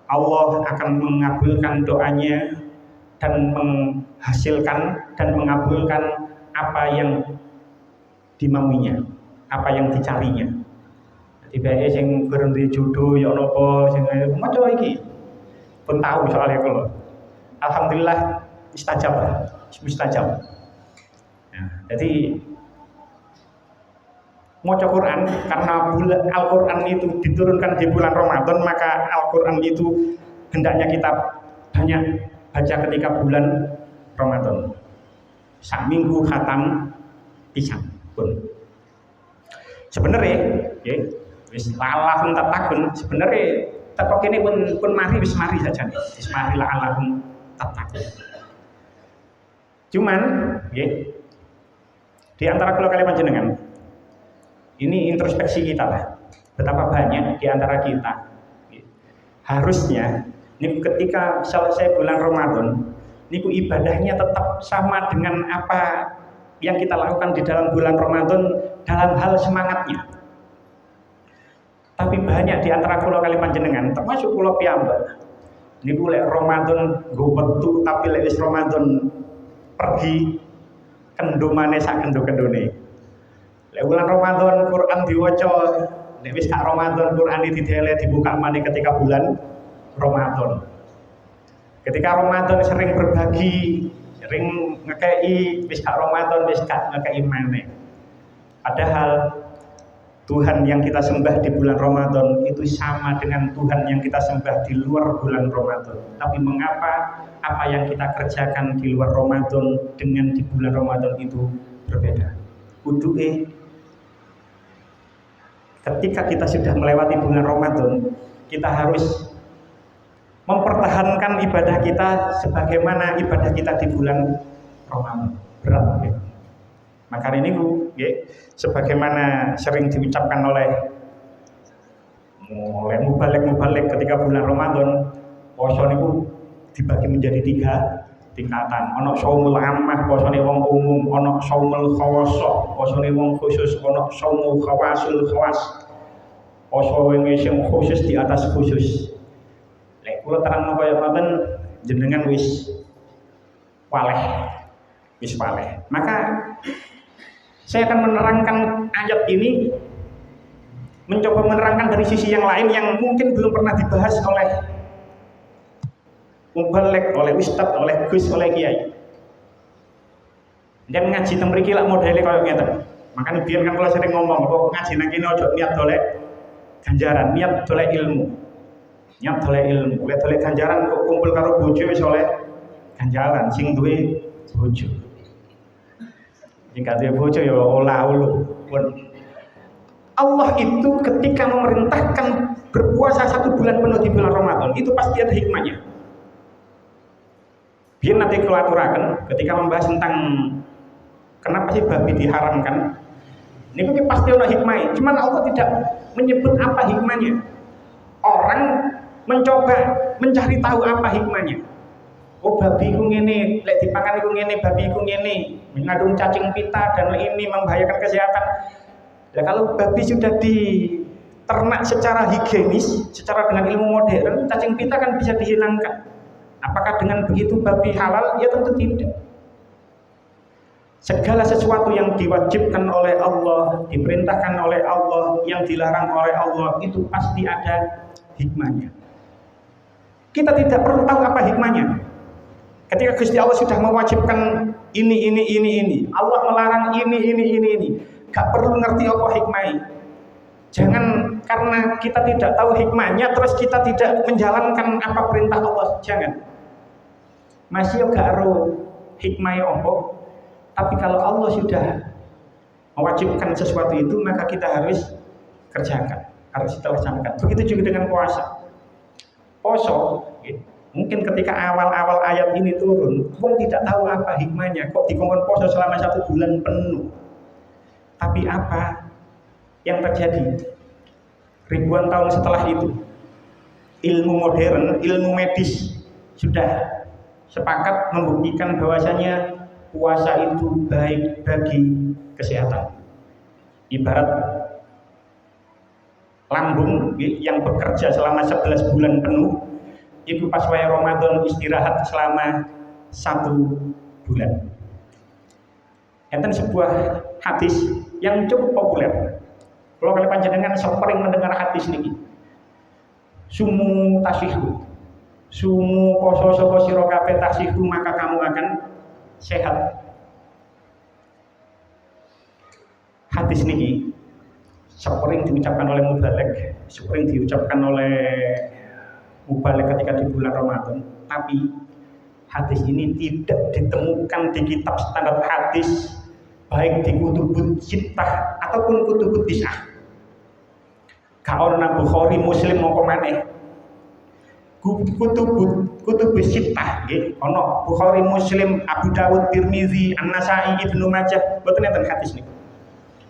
A: Allah akan mengabulkan doanya dan menghasilkan dan mengabulkan apa yang dimauinya, apa yang dicarinya. Tiba-tiba sing berhenti jodoh ya napa sing maca iki pun tahu soalnya kalau alhamdulillah mustajab. Nah, jadi maca Quran karena bulan Al-Quran itu diturunkan di bulan Ramadan, maka Al-Quran itu hendaknya kita banyak baca ketika bulan Ramadan. Sak minggu khatam pisang pun. Sebenarnya, ya, wis la'allahum tattaqun sebenarnya teko kene pun mari wis mari saja nih. Wis mari la'allahum tattaqun. Cuman nggih di antara kula kalian panjenengan ini introspeksi kita lah. Betapa banyak di antara kita harusnya niku ketika selesai bulan Ramadan niku ibadahnya tetap sama dengan apa yang kita lakukan di dalam bulan Ramadan dalam hal semangatnya. Tapi banyak di antara kula kali panjenengan, termasuk kula piyambak, niku lek Ramadan nggo wetu tapi lek wis Ramadan pergi kendumane sak kendo-kendone. Lek bulan Ramadan Quran diwaca, lek wis gak Ramadan Quran didele dibuka maneh ketika bulan Ramadan. Ketika Ramadan sering berbagi, sering ngekei, wis gak Ramadan wis gak ngekei maneh. Padahal Tuhan yang kita sembah di bulan Ramadan itu sama dengan Tuhan yang kita sembah di luar bulan Ramadan. Tapi mengapa apa yang kita kerjakan di luar Ramadan dengan di bulan Ramadan itu berbeda? Kuduke ketika kita sudah melewati bulan Ramadan, kita harus mempertahankan ibadah kita sebagaimana ibadah kita di bulan Ramadan. Berat ya. Maka ini sebagaimana sering diucapkan oleh mubalik ketika bulan Ramadan, poso niku dibagi menjadi 3 tingkatan. Ono saumul ammah, posone wong umum, ono saumul khawassah, posone wong khusus, ono saumul khawasul khawas. Poso sing khusus di atas khusus. Lek kula terangno kaya ngoten jenengan wis waleh. Maka saya akan menerangkan ayat ini, mencoba menerangkan dari sisi yang lain yang mungkin belum pernah dibahas oleh mubalek, oleh ustadz, oleh gus, oleh kiai. Dan ngaji teng mriki lak modele kaya ngeten. Makanya biar kan kalau sering ngomong, kok ngaji nang kene aja niat golek ganjaran, niat golek ilmu. Niat golek ilmu, golek ganjaran kok kumpul karo bojo wis oleh ganjaran sing duwe bojo. Jika dia bojo ya olah ulu pun. Allah itu ketika memerintahkan berpuasa 1 bulan penuh di bulan Ramadan itu pasti ada hikmahnya. Biar nanti kalau aturakan ketika membahas tentang kenapa sih babi diharamkan, ini pasti ada hikmahnya. Cuman Allah tidak menyebut apa hikmahnya. Orang mencoba mencari tahu apa hikmahnya. Oh babi ku ngene, lek dipakan iku ngene, babi ku ngene, mengandung cacing pita dan ini membahayakan kesehatan. Ya kalau babi sudah diternak secara higienis, secara dengan ilmu modern, cacing pita kan bisa dihilangkan. Apakah dengan begitu babi halal? Ya tentu tidak. Segala sesuatu yang diwajibkan oleh Allah, diperintahkan oleh Allah, yang dilarang oleh Allah, itu pasti ada hikmahnya. Kita tidak perlu tahu apa hikmahnya. Ketika Gusti Allah sudah mewajibkan ini, Allah melarang ini, gak perlu ngerti apa hikmahnya. Jangan karena kita tidak tahu hikmahnya terus kita tidak menjalankan apa perintah Allah, jangan. Masih gak ero hikmahnya apa, tapi kalau Allah sudah mewajibkan sesuatu itu maka kita harus kerjakan, harus kita laksanakan. Begitu juga dengan puasa. Poso, mungkin ketika awal-awal ayat ini turun, wong tidak tahu apa hikmahnya, kok dikongkon poso selama 1 bulan penuh. Tapi apa yang terjadi? Ribuan tahun setelah itu, ilmu modern, ilmu medis sudah sepakat membuktikan bahwasanya puasa itu baik bagi kesehatan. Ibarat lambung yang bekerja selama 11 bulan penuh, itu pas wae Ramadan istirahat selama 1 bulan. Enten sebuah hadis yang cukup populer. Kalau kalian panjenengan sering mendengar hadis niki. Sumu tasihu. Sumu poso sapa sira kabeh tasihu maka kamu akan sehat. Hadis niki sering diucapkan oleh mubalek, sering diucapkan oleh mubalek ketika di bulan Ramadan, tapi hadis ini tidak ditemukan di kitab standar hadis baik di kutubut sittah ataupun kutubut tis'ah. Ka ana Bukhari, Muslim mau maneh. Kutubut sittah nggih, ana Bukhari, Muslim, Abu Dawud, Tirmizi, An-Nasa'i, Ibnu Majah, boten enten hadis niku.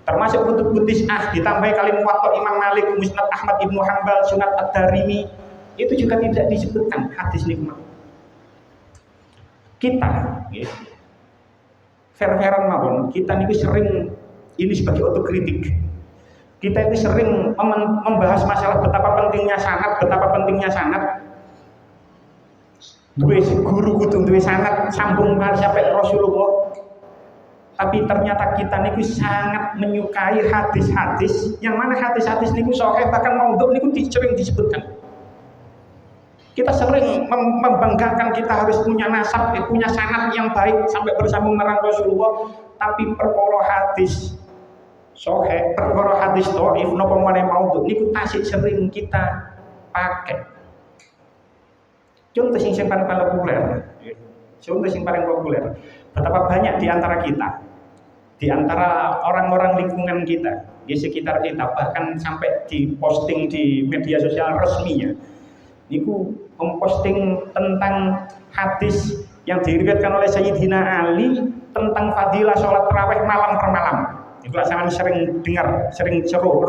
A: Termasuk kutubut tis'ah ditambahi kali Muwatta Imam Malik, Musnad Ahmad Ibnu Hanbal, Sunan Ad-Darimi, itu juga tidak disebutkan hadis niku. Kita nggih fair-fairan mawon, kita niku sering ini sebagai otokritik. Kita itu sering membahas masalah betapa pentingnya sanad. Duwe guru kudu duwe sanad sambung sampai Rasulullah. Tapi ternyata kita niku sangat menyukai hadis-hadis yang mana hadis-hadis niku sahih bahkan maudhu niku sering disebutkan. Kita sering membanggakan kita harus punya nasab, punya sanad yang baik sampai bersambung marang Rasulullah, tapi perkara hadis sahih, perkara hadis dhaif napa meneh maudhu niku tasik sering kita pakai. Contoh yang paling populer. Betapa banyak di antara kita, di antara orang-orang lingkungan kita, di sekitar kita, bahkan sampai diposting di media sosial resminya, niku memposting tentang hadis yang diriwayatkan oleh Sayyidina Ali tentang fadilah sholat tarawih malam per malam. Itu sampean sering dengar, sering ceruh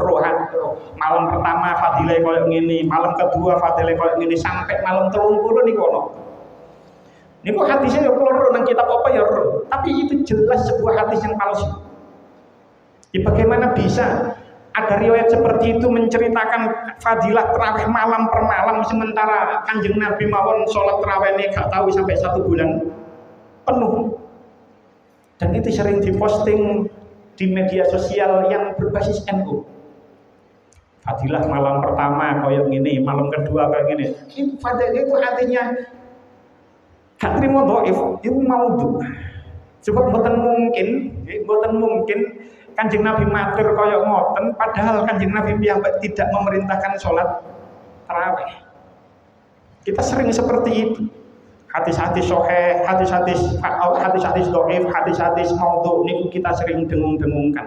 A: malam pertama fadilah koyo ngene, malam kedua fadilah koyo ngene sampai malam 30 niku ono. Niku hadisnya ya kula nang kitab apa ya, tapi itu jelas sebuah hadis yang palsu. Ya, bagaimana bisa ada riwayat seperti itu menceritakan fadilah tarawih malam per malam sementara Kanjeng Nabi mawon sholat tarawihnya gak tahu sampai 1 bulan penuh. Dan itu sering diposting di media sosial yang berbasis NU. Fadilah malam pertama kayak gini, malam kedua kayak gini. Itu fadilah itu artinya gak terima dhaif, itu maudhu. Sebab mboten mungkin Kanjeng Nabi matur kaya ngoten padahal Kanjeng Nabi piyambak tidak memerintahkan sholat tarawih. Kita sering seperti itu. Hadis-hadis sahih, hadis-hadis dhaif, hadis-hadis maudhu niku kita sering dengung-dengungkan.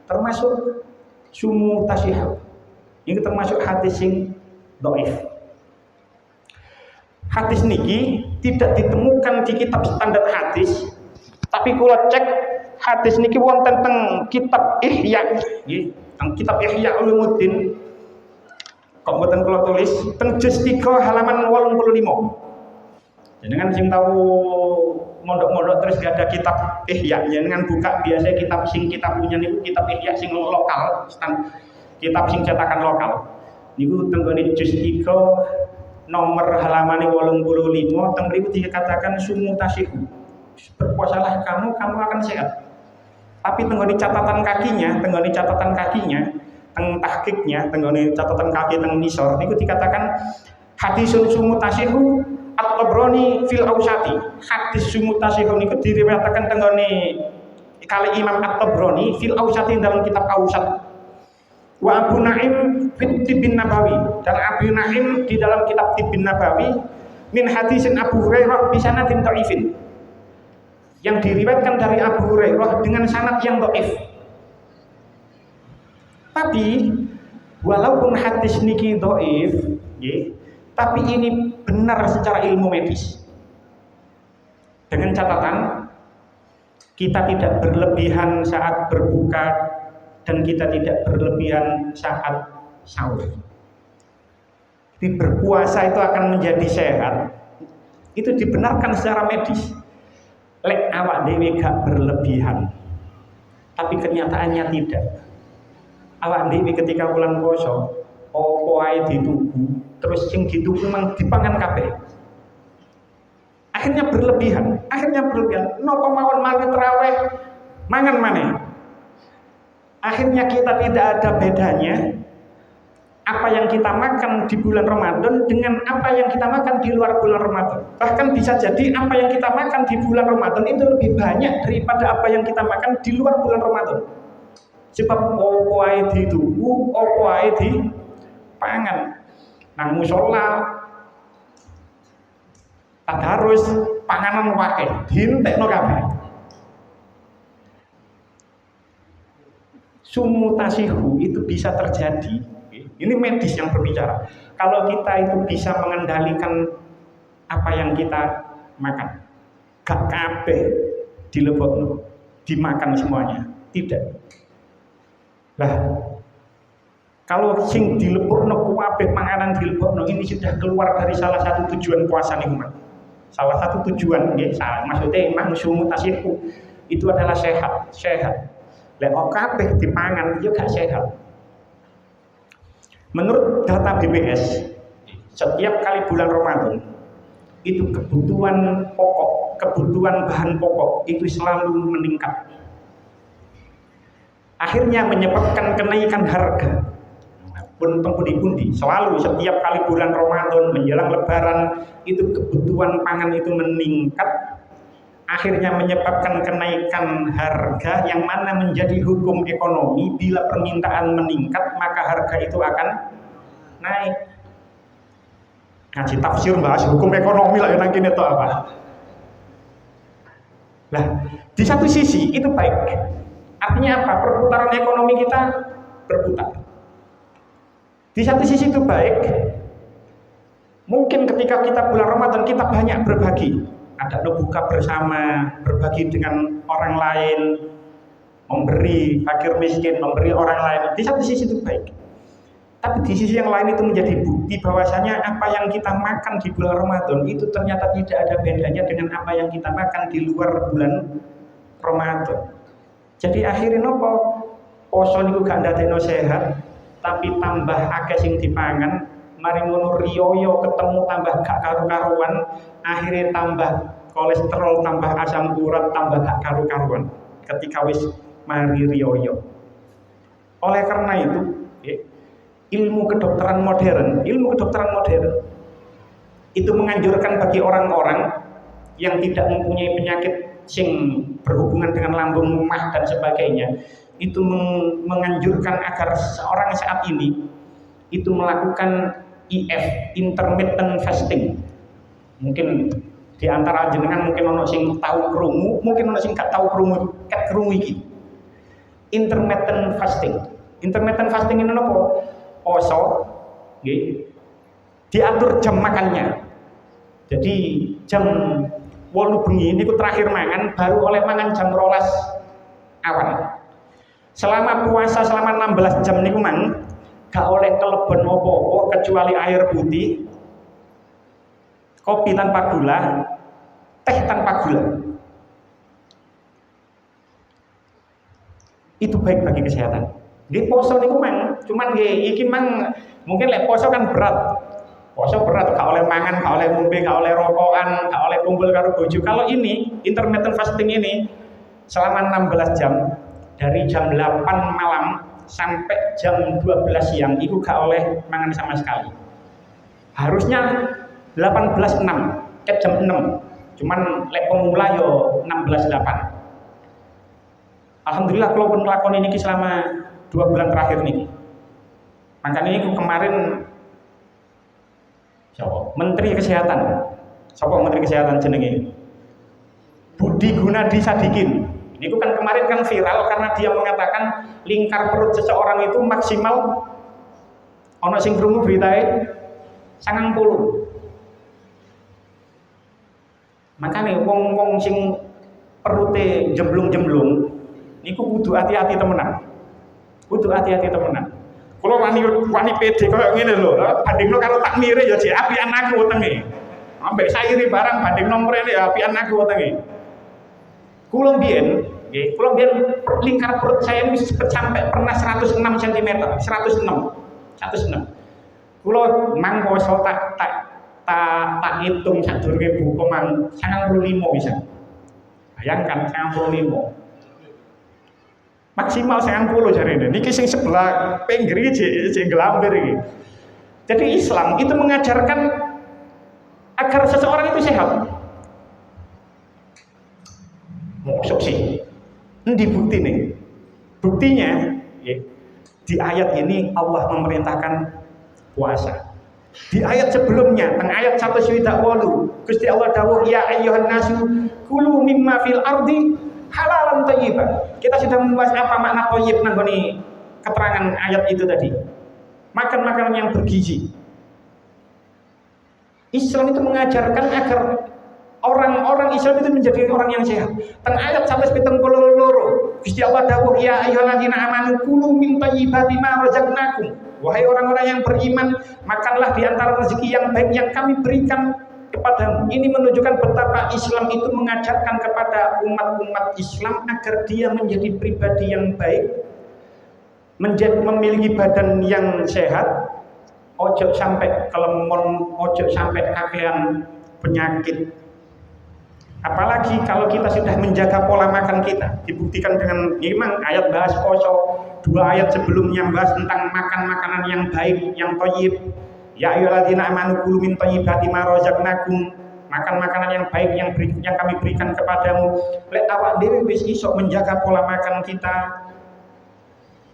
A: Termasuk sumu tasihab. Ini termasuk hadis sing dhaif. Hadis niki tidak ditemukan di kitab standar hadis, tapi kula cek hadis niki wonten teng kitab Ihya, nggih, teng kitab Ihya Ulumuddin. Kok mboten kula tulis teng juz 3 halaman 85. Jenengan sing tahu mondok-mondok terus gak ada kitab Ihya, jenengan buka biasa kitab punya niku kitab Ihya sing lokal, kitab sing cetakan lokal. Niku teng juz 3 nomor halaman 85 teng mriku dikatakan sumu tasihu. Berpuasalah kamu akan sehat. Tapi tenggoni catatan kakinya, teng tahqiqnya, tenggoni catatan kaki teng nisor niku dikatakan hadisun sumu tasihu at-Tabrani fil Ausati. Hadis sumu tasihu niku diriwayatkan tenggoni kali Imam at-Tabrani fil Ausati dalam kitab Ausat. Wa Abu Naim fit Tibbin Nabawi, dan Abu Naim di dalam kitab Tibbin Nabawi min hadisin Abu Hurairah bi sanadin dhaifin, yang diriwayatkan dari Abu Hurairah dengan sanad yang dhaif. Tapi walaupun hadis niki dhaif, nggih, tapi ini benar secara ilmu medis. Dengan catatan kita tidak berlebihan saat berbuka dan kita tidak berlebihan saat sahur. Jadi berpuasa itu akan menjadi sehat. Itu dibenarkan secara medis. Lek awak dhewe gak berlebihan. Tapi kenyataannya tidak. Awak dhewe ketika bulan poso, opo ae dituku, terus sing dituku mang dipangan kabeh. Akhirnya berlebihan. Napa mawon mangke tarawih mangan maneh. Akhirnya kita tidak ada bedanya apa yang kita makan di bulan Ramadan dengan apa yang kita makan di luar bulan Ramadan. Bahkan bisa jadi apa yang kita makan di bulan Ramadan itu lebih banyak daripada apa yang kita makan di luar bulan Ramadan. Sebab opo ae dituku, opo ae dipangan. Nang musala tadarus panganan wae dientekno kabeh. Sumu tasihu itu bisa terjadi. Ini medis yang berbicara. Kalau kita itu bisa mengendalikan apa yang kita makan, gak kabeh dilebokno, dimakan semuanya, tidak. Lah, kalau sing dilebokno kabeh panganan dilebokno ini sudah keluar dari salah satu tujuan puasa nih umat. Salah satu tujuan, nggih, maksudnya memang sumu tasihu itu adalah sehat. Lek kabeh dipangan yo gak sehat. Menurut data BPS, setiap kali bulan Ramadan itu kebutuhan bahan pokok itu selalu meningkat. Akhirnya menyebabkan kenaikan harga. Pun pundi-pundi selalu setiap kali bulan Ramadan menjelang Lebaran itu kebutuhan pangan itu meningkat. Akhirnya menyebabkan kenaikan harga yang mana menjadi hukum ekonomi. Bila permintaan meningkat maka harga itu akan naik. Ngaji tafsir bahas hukum ekonomi lah yang kini atau apa. Nah, di satu sisi itu baik. Artinya apa? Perputaran ekonomi kita berputar. Di satu sisi itu baik. Mungkin ketika kita bulan Ramadan kita banyak berbagi. ada buka bersama, berbagi dengan orang lain, memberi fakir miskin, memberi orang lain. Di satu sisi itu baik. Tapi di sisi yang lain itu menjadi bukti bahwasanya apa yang kita makan di bulan Ramadan itu ternyata tidak ada bedanya dengan apa yang kita makan di luar bulan Ramadan. Jadi akhirnya nopo poso niku gak ndadekno sehat, tapi tambah akeh sing dipangan, mari ngono riyo ketemu tambah gak karu-karuan, akhirnya tambah kolesterol, tambah asam urat, tambah gak karu-karuan. Ketika wis mari riyo. Oleh karena itu, ilmu kedokteran modern itu menganjurkan bagi orang-orang yang tidak mempunyai penyakit sing berhubungan dengan lambung mah dan sebagainya, itu menganjurkan agar seorang saat ini itu melakukan IF, intermittent fasting. Mungkin di antara jenengan mungkin ono sing tahu krungu, mungkin ono sing gak tahu krungu, ket krungu iki. Intermittent fasting. Intermittent fasting ini nopo? Poso, diatur jam makannya. Jadi jam 8 bengi ini terakhir mangan, baru oleh mangan jam 12 awan. Selama puasa selama 16 jam niku mang gak oleh keleben opo-opo kecuali air putih, kopi tanpa gula, teh tanpa gula. Itu baik bagi kesehatan. Di poso niku mang, cuman iki mang mungkin lek poso kan berat. Poso berat, gak oleh mangan, gak oleh ngombe, gak oleh rokokan, gak oleh kumpul karo bojo. Kalau ini intermittent fasting ini selama 16 jam dari jam 8 malam sampai jam 12 siang itu gak oleh mangan sama sekali. Harusnya 18.6 ke jam 6. Cuman lek pemula yo 16.8. Alhamdulillah kalau pun nglakoni niki selama 2 bulan terakhir nih. Makanya ini kemarin Menteri Kesehatan, Menteri Kesehatan jenenge Budi Gunadi Sadikin. Ini kan kemarin kan viral karena dia mengatakan lingkar perut seseorang itu maksimal ono sing krungu beritae 90. Makanya wong-wong sing perute jemblung-jemblung niku kudu hati-hati temenan. Kudu hati-hati temenan. Kalau wani pede kayak ngene lho, bandingno karo takmire ya jek apian aku wetenge. Ambek sairi barang bandingno mrene ya apian aku wetenge. Kula mbiyen, nggih, kula mbiyen lingkar perut saya ini sampai pernah 106 cm, 106. Kula mang poso tak hitung sadurunge buka mang 95 bisa. Bayangkan 95. Maksimal 90 jarine. Niki sing sebelah pinggir iki jek glambir iki. Jadi Islam itu mengajarkan agar seseorang itu sehat. Mosok sih. Endi buktine? Buktinya di ayat ini Allah memerintahkan puasa. Di ayat sebelumnya, teng ayat 1:8, Gusti Allah dawuh ya ayyuhan nasu kulu mimma fil ardi halalan thayyiban. Kita sudah membahas apa makna thayyib nanggone keterangan ayat itu tadi. Makan makanan yang bergizi. Islam itu mengajarkan agar orang-orang Islam itu menjadi orang yang sehat. Teng ayat 1:72 Gusti Allah dawuh ya ayyuhalladzina amanu kulu min thayyibati ma razaqnakum. Wahai orang-orang yang beriman, makanlah di antara rezeki yang baik yang kami berikan kepadamu. Ini menunjukkan betapa Islam itu mengajarkan kepada umat-umat Islam agar dia menjadi pribadi yang baik, memiliki badan yang sehat, ojo sampai kelemon, ojo sampai kakean penyakit. Apalagi kalau kita sudah menjaga pola makan kita, dibuktikan dengan memang ayat bahas poso, 2 ayat sebelumnya bahas tentang makan makanan yang baik, yang thayyib. Ya ayyuhalladzina amanu kulu min thayyibati ma razaqnakum. Makan makanan yang baik yang kami berikan kepadamu. Lek awak dhewe wis iso menjaga pola makan kita.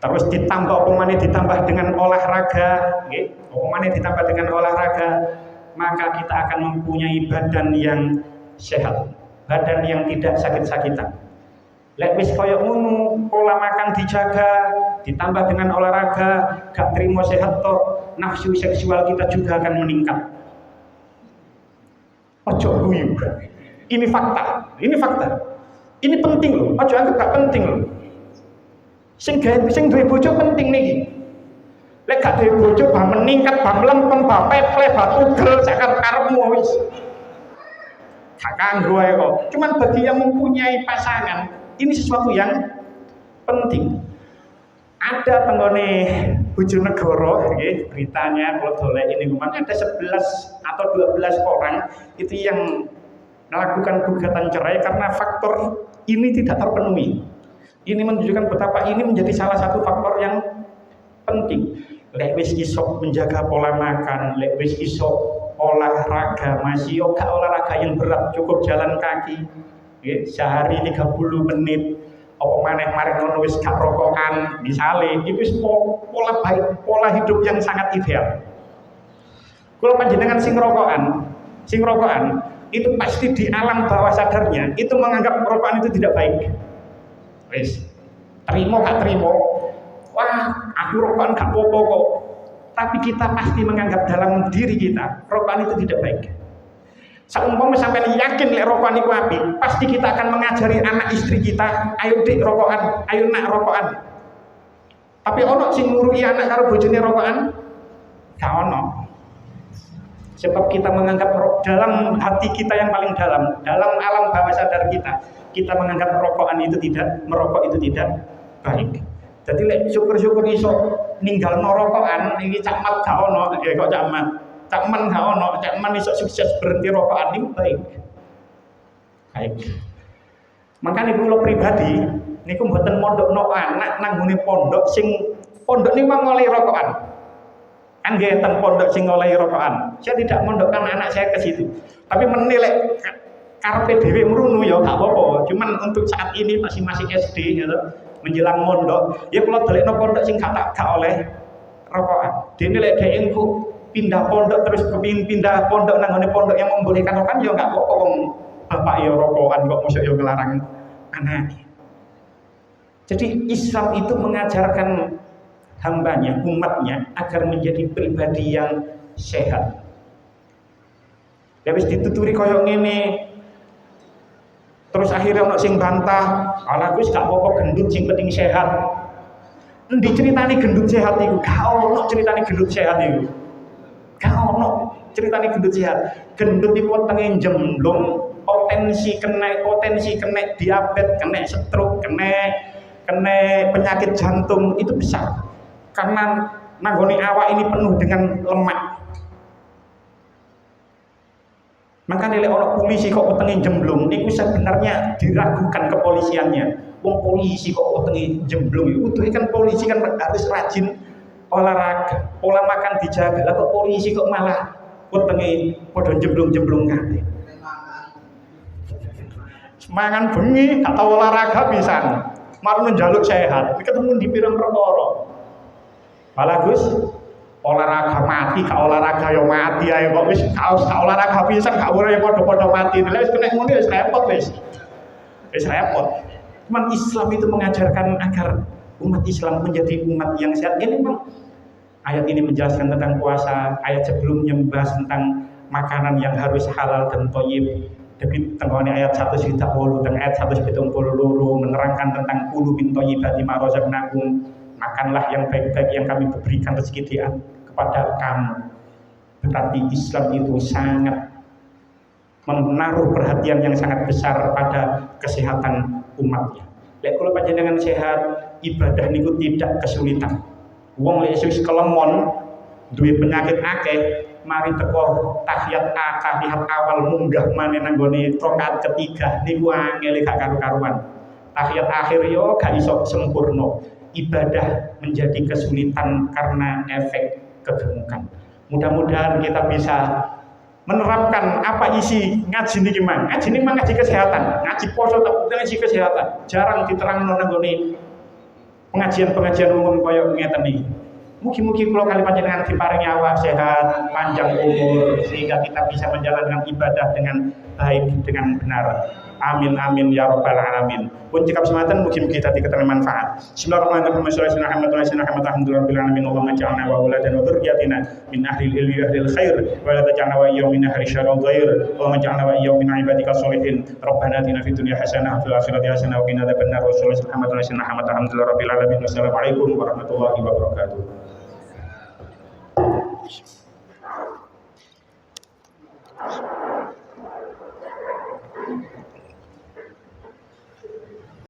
A: Terus ditambah ditambah dengan olahraga, nggih. Ditambah dengan olahraga, maka kita akan mempunyai badan yang sehat, badan yang tidak sakit-sakitan. Lek wis kaya ngono, pola makan dijaga, ditambah dengan olahraga, gak terima sehat toh, nafsu seksual kita juga akan meningkat. Ojo guyu. Ini fakta. Ini penting loh. Ojo anggap gak penting loh. Sing duwe bojo penting niki. Lek gak duwe bojo bah meningkat bah melempem bah peple bah tugel sak karepmu wis. Gak kanggo ae kok. Cuman bagi yang mempunyai pasangan, ini sesuatu yang penting. Ada tenggone Bojonegoro nggih beritanya kalau dolek ini kemarin ada 11 atau 12 orang itu yang melakukan gugatan cerai karena faktor ini tidak terpenuhi. Ini menunjukkan betapa ini menjadi salah satu faktor yang penting. Lek wis iso menjaga pola makan, lek wis iso olahraga, masih yo gak olahraga yang berat, cukup jalan kaki nggih sehari 30 menit. Apa maneh mari ngono wis gak rokokan, misale itu wis pola baik, pola hidup yang sangat ideal. Kalau panjenengan sing rokokan itu pasti di alam bawah sadarnya itu menganggap rokokan itu tidak baik. Wis, terima gak terima, wah aku rokokan gak apa-apa kok. Tapi kita pasti menganggap dalam diri kita rokokan itu tidak baik. Seumpama sampai yakin lek rokokan itu apik, pasti kita akan mengajari anak istri kita, ayo dik rokokan, ayo nak rokokan. Tapi ono sing ngurui anak karo bojone rokokan? Gak ono. Sebab kita menganggap dalam hati kita yang paling dalam alam bawah sadar kita menganggap rokokan itu merokok itu tidak baik. Jadi lek syukur-syukur iso ninggalno rokokan iki cakmat gak ono, kok cakman gak ono, cakman iso sukses berhenti rokokan ini baik. Makanya kula pribadi niku mboten mondokno anak nang nggone pondok sing pondok niku ngoleh rokokan. Kan nggih teng pondok sing ngoleh rokokan. Saya tidak mondokkan anak saya ke situ. Tapi menilai karepe dhewe mrunu ya gak apa-apa. Cuman untuk saat ini masih SD gitu, menjelang mondok, ya kula delekno pondok sing gak oleh rokokan. Dene lek dhek engko pindah pondok terus kepingin pindah pondok nang ngene pondok yang membolehkan rokokan ya enggak apa-apa wong bapak ya rokokan kok mosok ya ngelarang anak. Jadi Islam itu mengajarkan hambanya, umatnya agar menjadi pribadi yang sehat. Ya wis dituturi koyo ngene. Terus akhirnya ono sing bantah, "Ala wis gak apa-apa gendut sing penting sehat." Endi ceritane gendut sehat iku? Gak ono ceritane gendut sehat iku. Gak ono ceritane gendut sehat. Gendut itu wetenge jemblung, potensi kena diabetes, kena stroke, kena penyakit jantung itu besar. Karena nanggone awak ini penuh dengan lemak. Maka nilai orang polisi kok wetenge jemblung niku sebenarnya diragukan kepolisiannya. Wong polisi kok wetenge jemblung itu kan polisi kan harus rajin olahraga, pola makan dijaga. Lah kok polisi kok malah wetenge padha jemblung-jemblung kabeh. Mangan bengi gak tau olahraga pisan. Malah njaluk sehat, ketemu di pirang perkara. Malah Gus, olahraga mati, gak olahraga ya mati ae kok wis gak olahraga pisan gak ora ya padha-padha mati. Lha wis kena ngono wis repot wis. Wis repot. Cuman Islam itu mengajarkan agar umat Islam menjadi umat yang sehat. Ini memang ayat ini menjelaskan tentang puasa, ayat sebelumnya membahas tentang makanan yang harus halal dan thayyib. Tapi tengene ayat 180 dan ayat 172 menerangkan tentang kulu min thayyibati ma razaqnakum. Makanlah yang baik-baik yang kami berikan rezeki kepada kamu. Berarti Islam itu sangat menaruh perhatian yang sangat besar pada kesehatan umatnya. Lek kula panjenengan sehat, ibadah niku tidak kesulitan. Wong lek wis kelemon, duwe penyakit akeh, mari teko tahiyat awal munggah maneh nang gone rakaat ketiga niku angel gak karu-karuan. Tahiyat akhir yo gak iso sempurna. Ibadah menjadi kesulitan karena efek kegemukan. Mudah-mudahan kita bisa menerapkan apa isi ngaji niki mang. Ngaji niki mang ngaji kesehatan, ngaji poso tapi ngaji kesehatan. Jarang diterangno nang gone pengajian-pengajian umum koyo ngeten iki. Mugi-mugi kula kali panjenengan diparingi awak sehat, panjang umur sehingga kita bisa menjalankan ibadah dengan baik, dengan benar. Amin amin ya rabbal alamin. Pun cekap sematan mugi-mugi tadi keterangan manfaat. Bismillahirrahmanirrahim. Alhamdulillahirabbil alamin. Allahumma ja'alna wa auladan wa dzurriyyatina min ahli ilmi wa ahli khair wa la taj'alna wa iyyahum min ahli syarri wal ghair. Allahumma ja'alna wa iyyahum min ibadika sholihin. Rabbana atina fid dunya hasanah wa fil akhirati hasanah wa qina adzabannar. Alhamdulillahirabbil alamin. Wassalamualaikum warahmatullahi wabarakatuh.